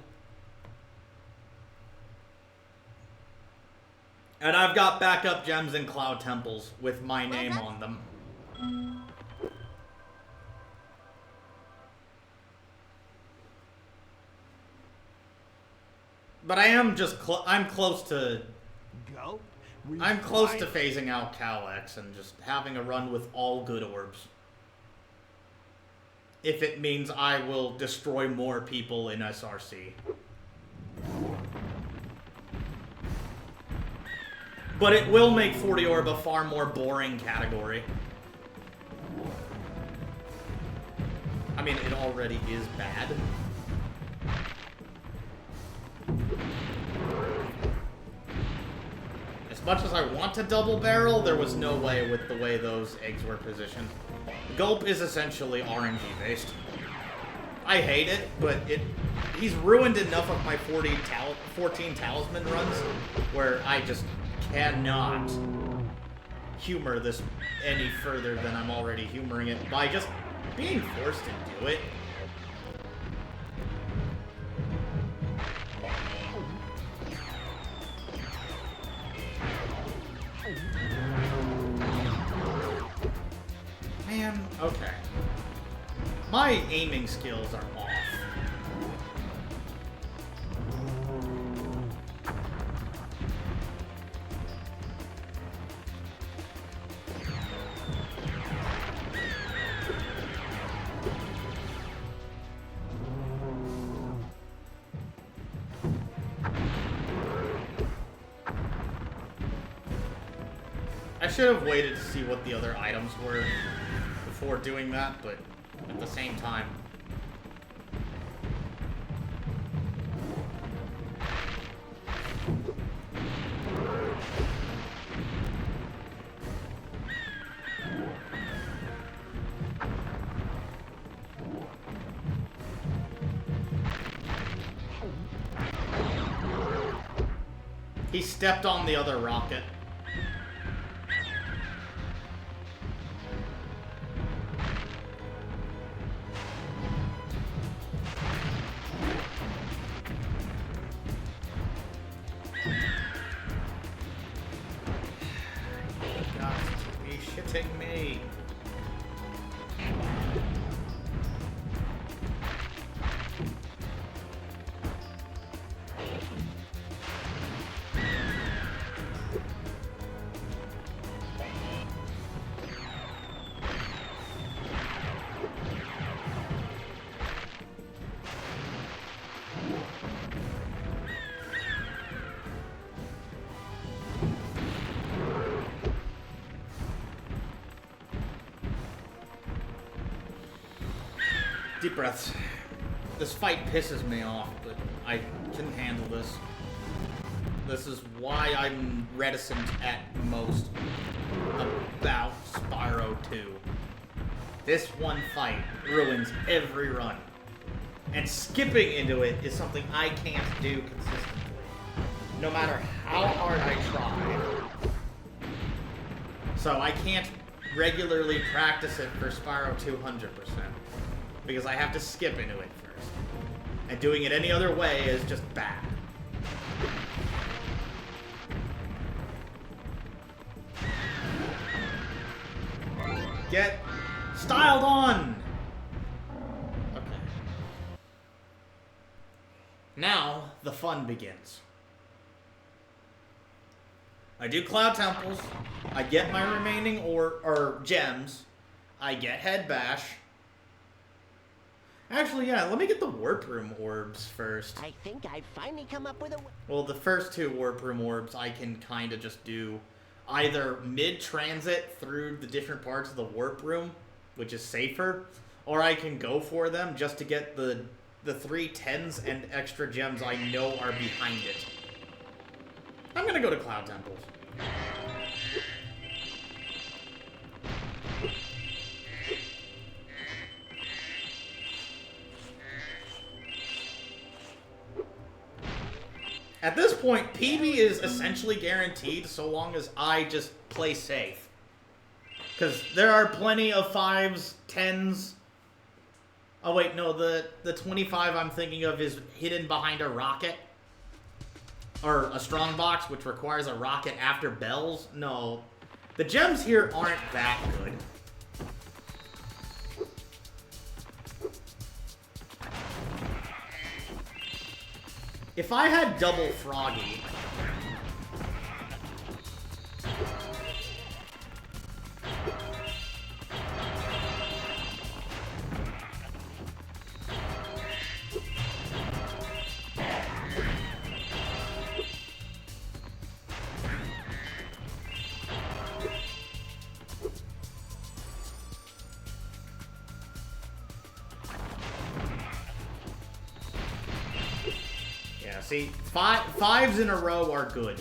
And I've got backup gems and cloud temples with my name on them. But I am just I'm close to Go. I'm close to phasing out Cowlex and just having a run with all good orbs. If it means I will destroy more people in SRC. But it will make 40 orb a far more boring category. I mean, it already is bad. As much as I want to double barrel, there was no way with the way those eggs were positioned. Gulp is essentially RNG based. I hate it, but he's ruined enough of my 14 talisman runs where I just cannot humor this any further than I'm already humoring it by just being forced to do it. Man, okay. My aiming skills are off. I should have waited to see what the other items were before doing that, but at the same time. He stepped on the other rocket. Deep breaths. This fight pisses me off, but I can handle this. This is why I'm reticent at most about Spyro 2. This one fight ruins every run. And skipping into it is something I can't do consistently. No matter how hard I try. So I can't regularly practice it for Spyro 200%. Because I have to skip into it first. And doing it any other way is just bad. Get styled on! Okay. Now, the fun begins. I do Cloud Temples, I get my remaining or gems, I get Head Bash. Actually, yeah, let me get the Warp Room orbs first. I think I've finally come up with a... Well, the first two Warp Room orbs I can kind of just do either mid-transit through the different parts of the Warp Room, which is safer, or I can go for them just to get the 3 10s and extra gems I know are behind it. I'm gonna go to Cloud Temples. At this point, PB is essentially guaranteed so long as I just play safe. Because there are plenty of 5s, 10s. Oh wait, no, the 25 I'm thinking of is hidden behind a rocket. Or a strong box, which requires a rocket after bells. No, the gems here aren't that good. If I had double Froggy... See, fives in a row are good.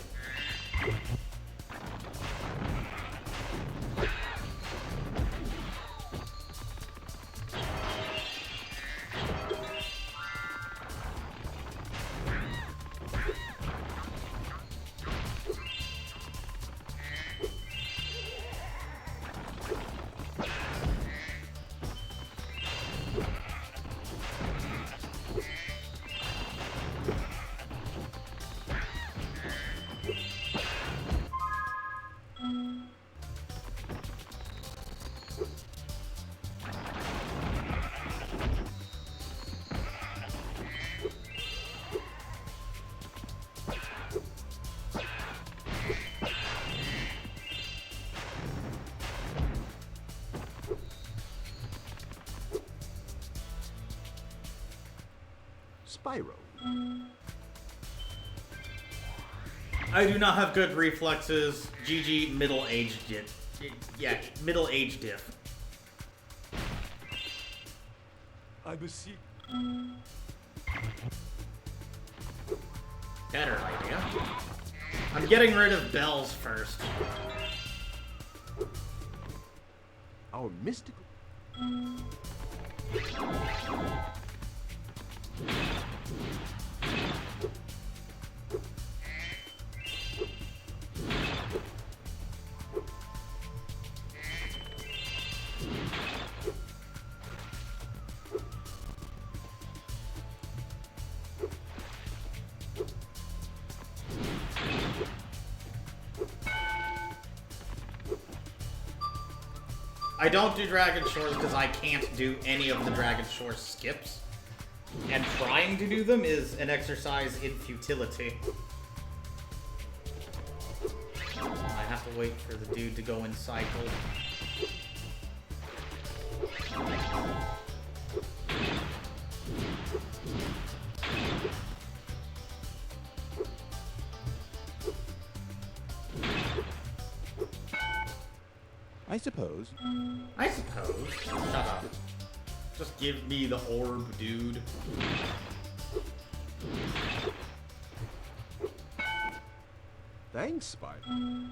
Spyro. I do not have good reflexes. GG middle-aged diff. Yeah, middle-aged diff. I beseech. Better idea. I'm getting rid of bells first. Our mystical. I don't do Dragon Shores because I can't do any of the Dragon Shore skips. And trying to do them is an exercise in futility. I have to wait for the dude to go in cycle. I suppose. I suppose. Shut up. Just just give me the orb, dude. Thanks, Spyro.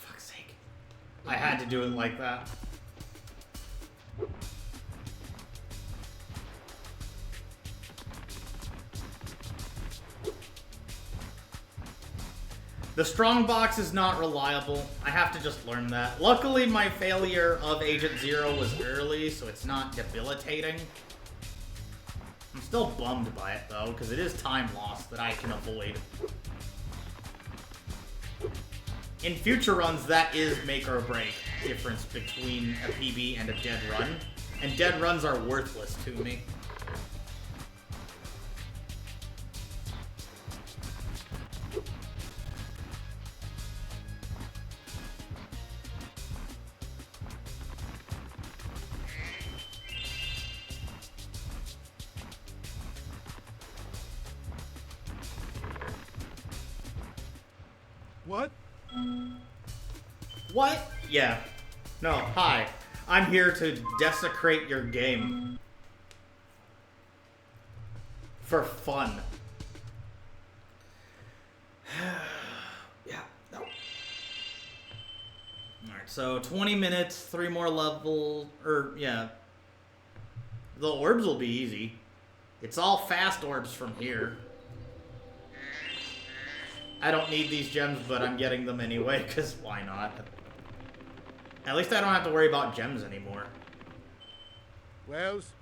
Fuck's sake. I had to do it like that. The strong box is not reliable. I have to just learn that. Luckily, my failure of Agent Zero was early, so it's not debilitating. I'm still bummed by it, though, because it is time loss that I can avoid. In future runs, that is make or break difference between a PB and a dead run. And dead runs are worthless to me. What? What? Yeah. No, hi. I'm here to desecrate your game. For fun. Yeah, no. Alright, so 20 minutes, 3 more levels, yeah. The orbs will be easy. It's all fast orbs from here. I don't need these gems, but I'm getting them anyway, because why not? At least I don't have to worry about gems anymore. Wells?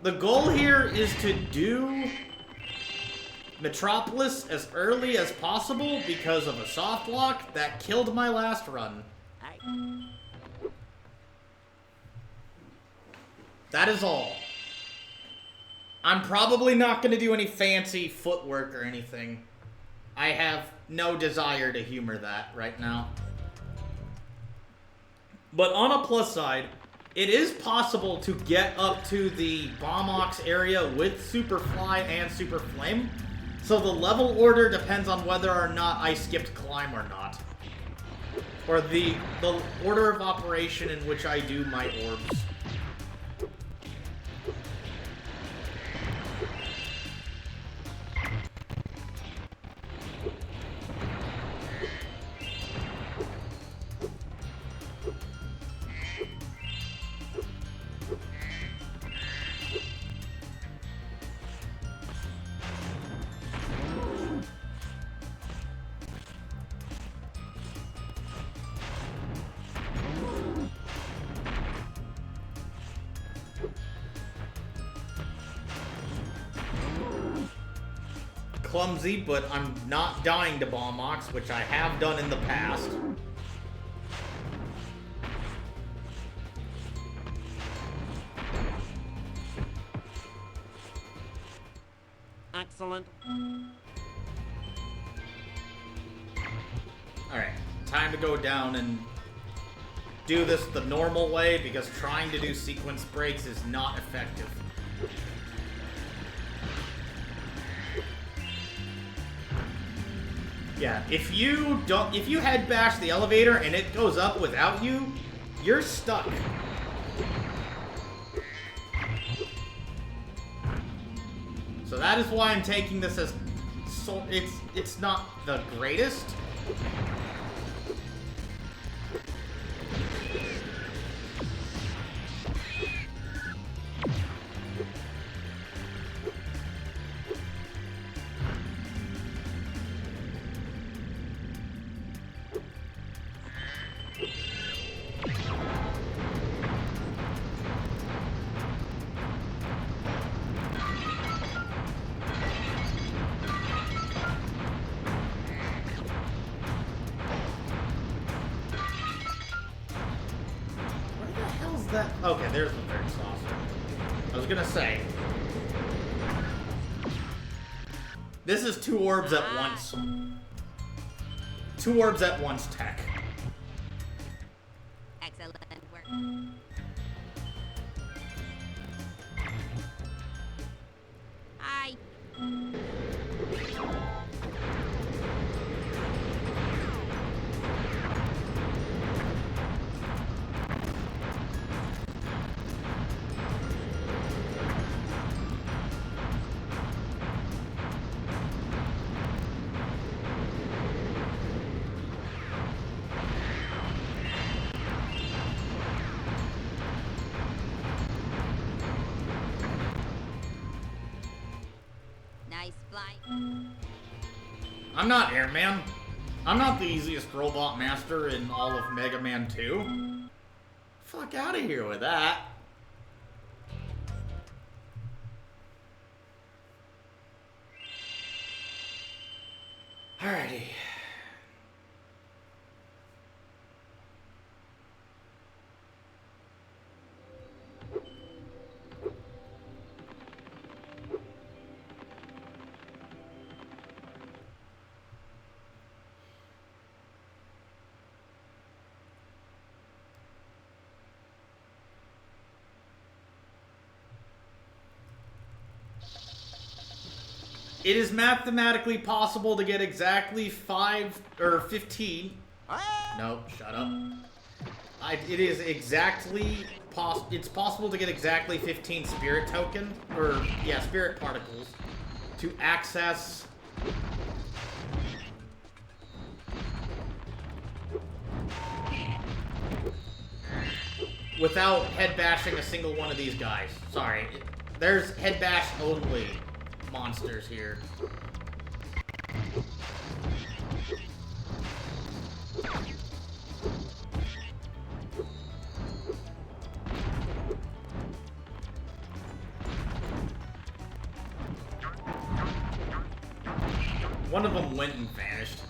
The goal here is to do Metropolis as early as possible because of a soft lock that killed my last run. That is all. I'm probably not going to do any fancy footwork or anything. I have no desire to humor that right now. But on a plus side, it is possible to get up to the Bombox area with Superfly and Super Flame. So the level order depends on whether or not I skipped Climb or not. Or the order of operation in which I do my orbs. Clumsy, but I'm not dying to Bombox, which I have done in the past. Excellent. Alright, time to go down and do this the normal way, because trying to do sequence breaks is not effective. Yeah, if you head bash the elevator and it goes up without you, you're stuck. So that is why I'm taking this as it's not the greatest. Okay, there's the third saucer. I was gonna say. This is 2 orbs at once. 2 orbs at once tech. Excellent work. Hi. Nice flight. I'm not Airman. I'm not the easiest robot master in all of Mega Man 2. Fuck out of here with that. Alrighty. It is mathematically possible to get exactly 5 or 15. No, shut up. It is exactly it's possible to get exactly 15 spirit token or yeah, spirit particles to access without head bashing a single one of these guys. Sorry. There's head bash only monsters here. One of them went and vanished.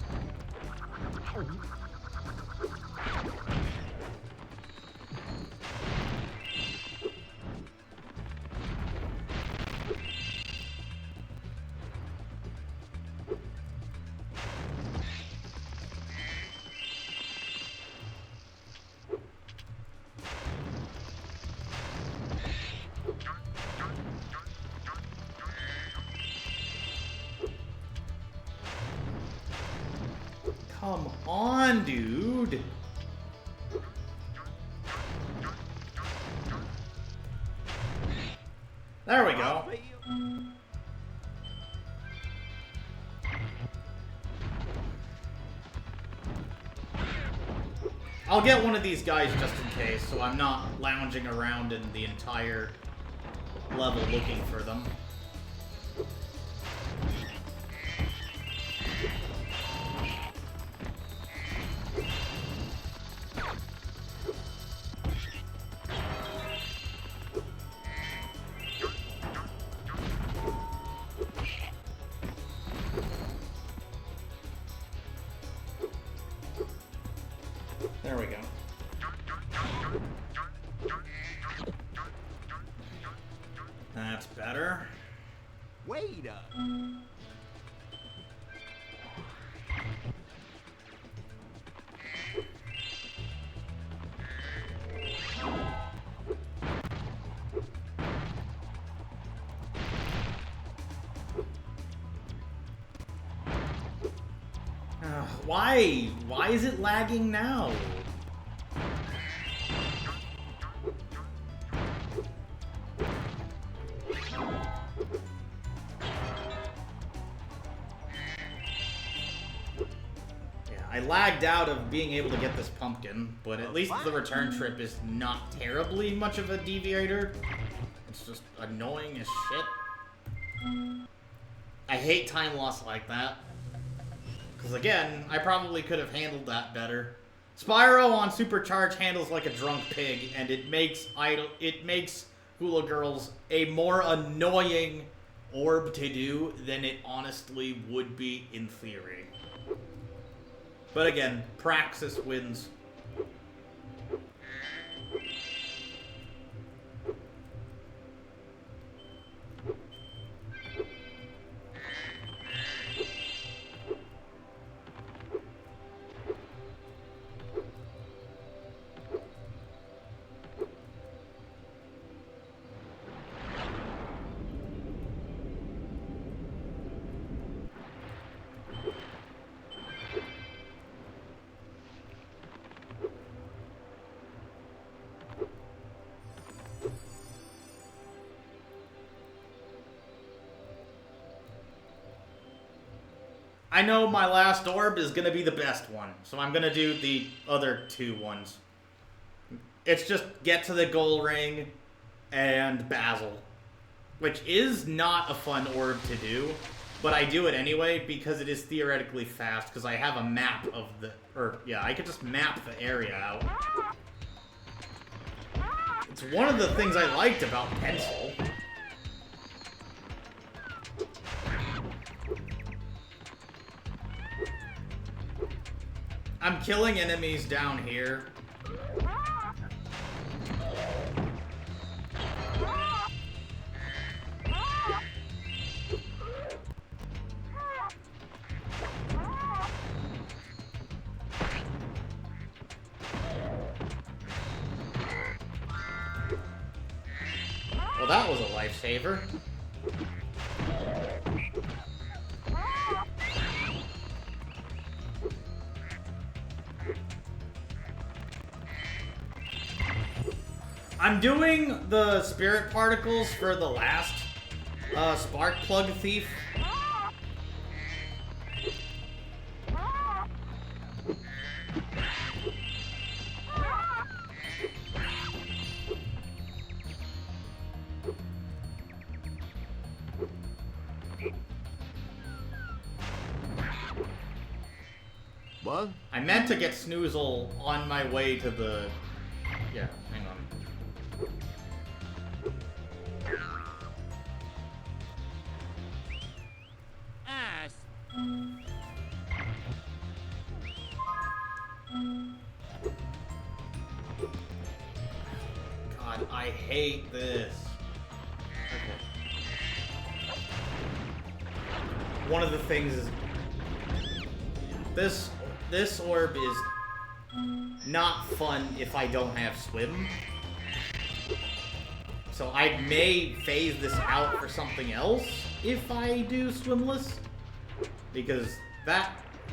Come on, dude. There we go. I'll get one of these guys just in case, so I'm not lounging around in the entire level looking for them. There we go. That's better. Wait up. Why? Why is it lagging now? I lagged out of being able to get this pumpkin, but at least the return trip is not terribly much of a deviator. It's just annoying as shit. I hate time loss like that. Because again, I probably could have handled that better. Spyro on Supercharge handles like a drunk pig, and it makes Hula Girls a more annoying orb to do than it honestly would be in theory. But again, praxis wins. I know my last orb is gonna be the best one, so I'm gonna do the other 2 ones. It's just get to the goal ring and Basil, which is not a fun orb to do, but I do it anyway because it is theoretically fast because I have a map of the, I could just map the area out. It's one of the things I liked about Pencil. I'm killing enemies down here. Well, that was a lifesaver. I'm doing the spirit particles for the last spark plug thief. What? I meant to get Snoozle on my way to the... Yeah, hang on. Ass. God, I hate this. Okay. One of the things is... This orb is not fun if I don't have swim. So I may phase this out for something else if I do swimless. Because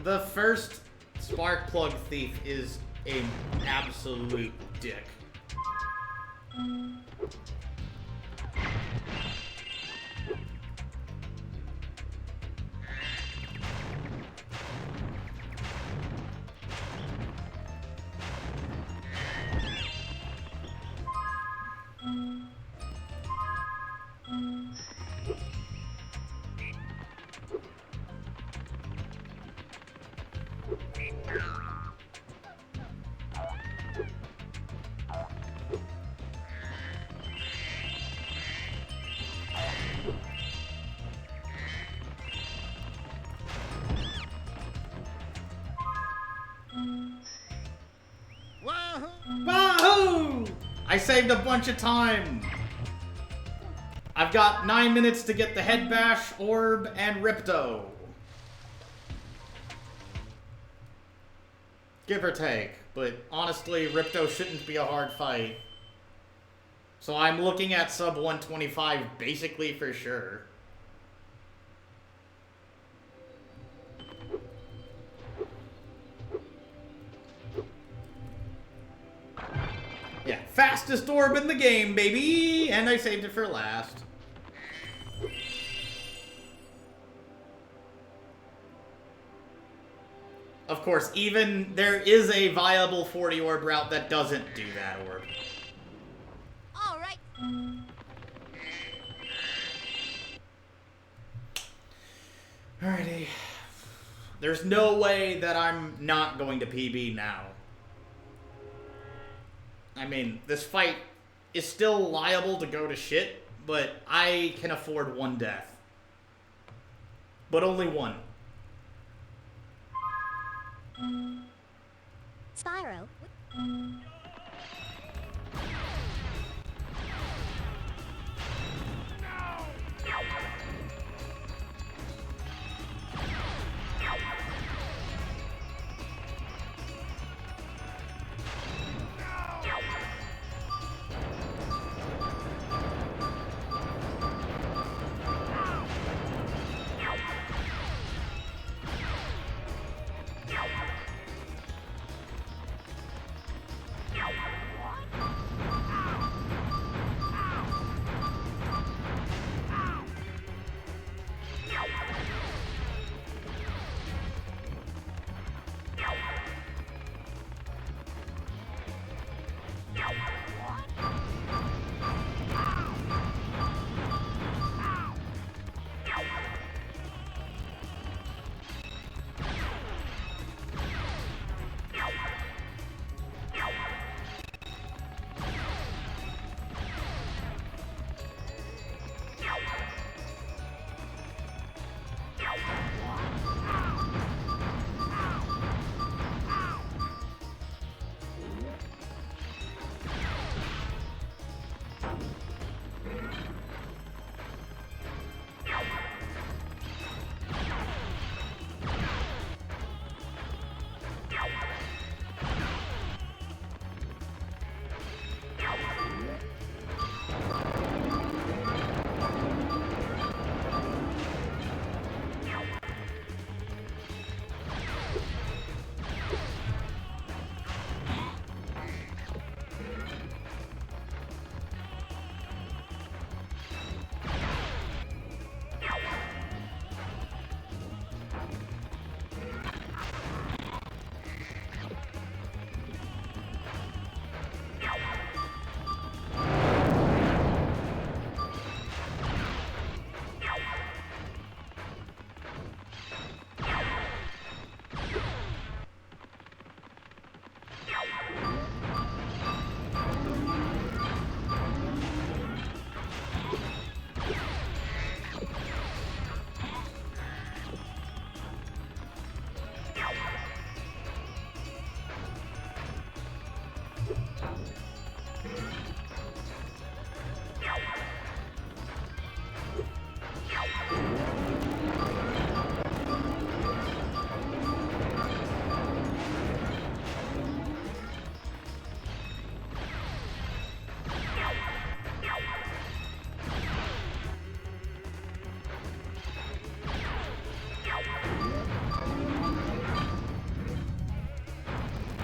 the first spark plug thief is an absolute dick. Wahoo! Wahoo! I saved a bunch of time. I've got 9 minutes to get the head bash, orb, and Ripto. Give or take, but honestly, Ripto shouldn't be a hard fight. So I'm looking at sub 125 basically for sure. Yeah, fastest orb in the game, baby! And I saved it for last. Of course, even there is a viable 40 orb route that doesn't do that orb. All right. Alrighty. There's no way that I'm not going to PB now. I mean, this fight is still liable to go to shit, but I can afford 1 death. But only 1. Spyro.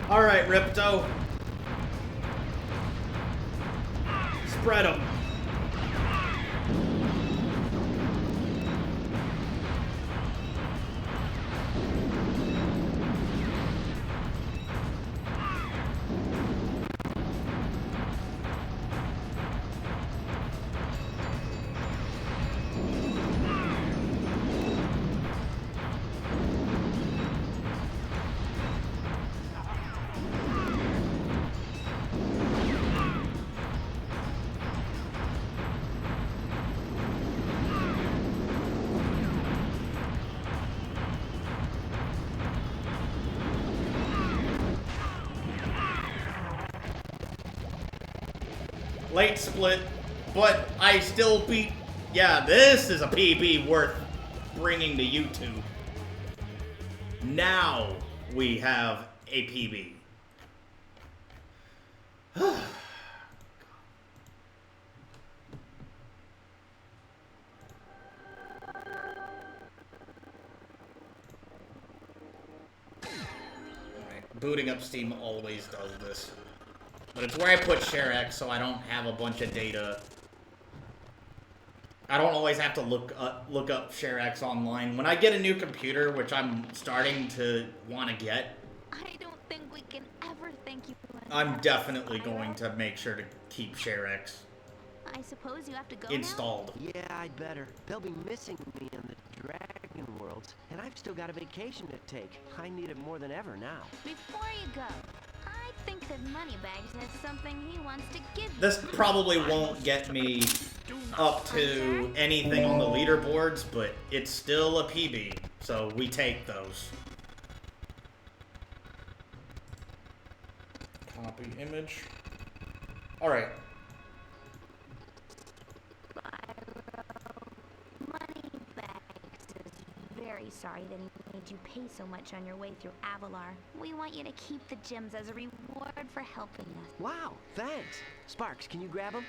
Alright, Ripto. Spread them. Late split, but I still beat... Yeah, this is a PB worth bringing to YouTube. Now we have a PB. Alright, booting up Steam always does this. But it's where I put ShareX, so I don't have a bunch of data. I don't always have to look up ShareX online. When I get a new computer, which I'm starting to want to get, I don't think we can ever thank you enough. I'm definitely going to make sure to keep ShareX I suppose you have to go installed. Yeah, I'd better. They'll be missing me in the Dragon Worlds, and I've still got a vacation to take. I need it more than ever now. now. Before you go, I think that Moneybags has something he wants to give you. This probably won't get me up to anything on the leaderboards, but it's still a PB, so we take those. Copy image. Alright. Moneybags is very sorry that he made you pay so much on your way through Avalar. We want you to keep the gems as a reward for helping us. Wow, thanks. Sparks, can you grab them?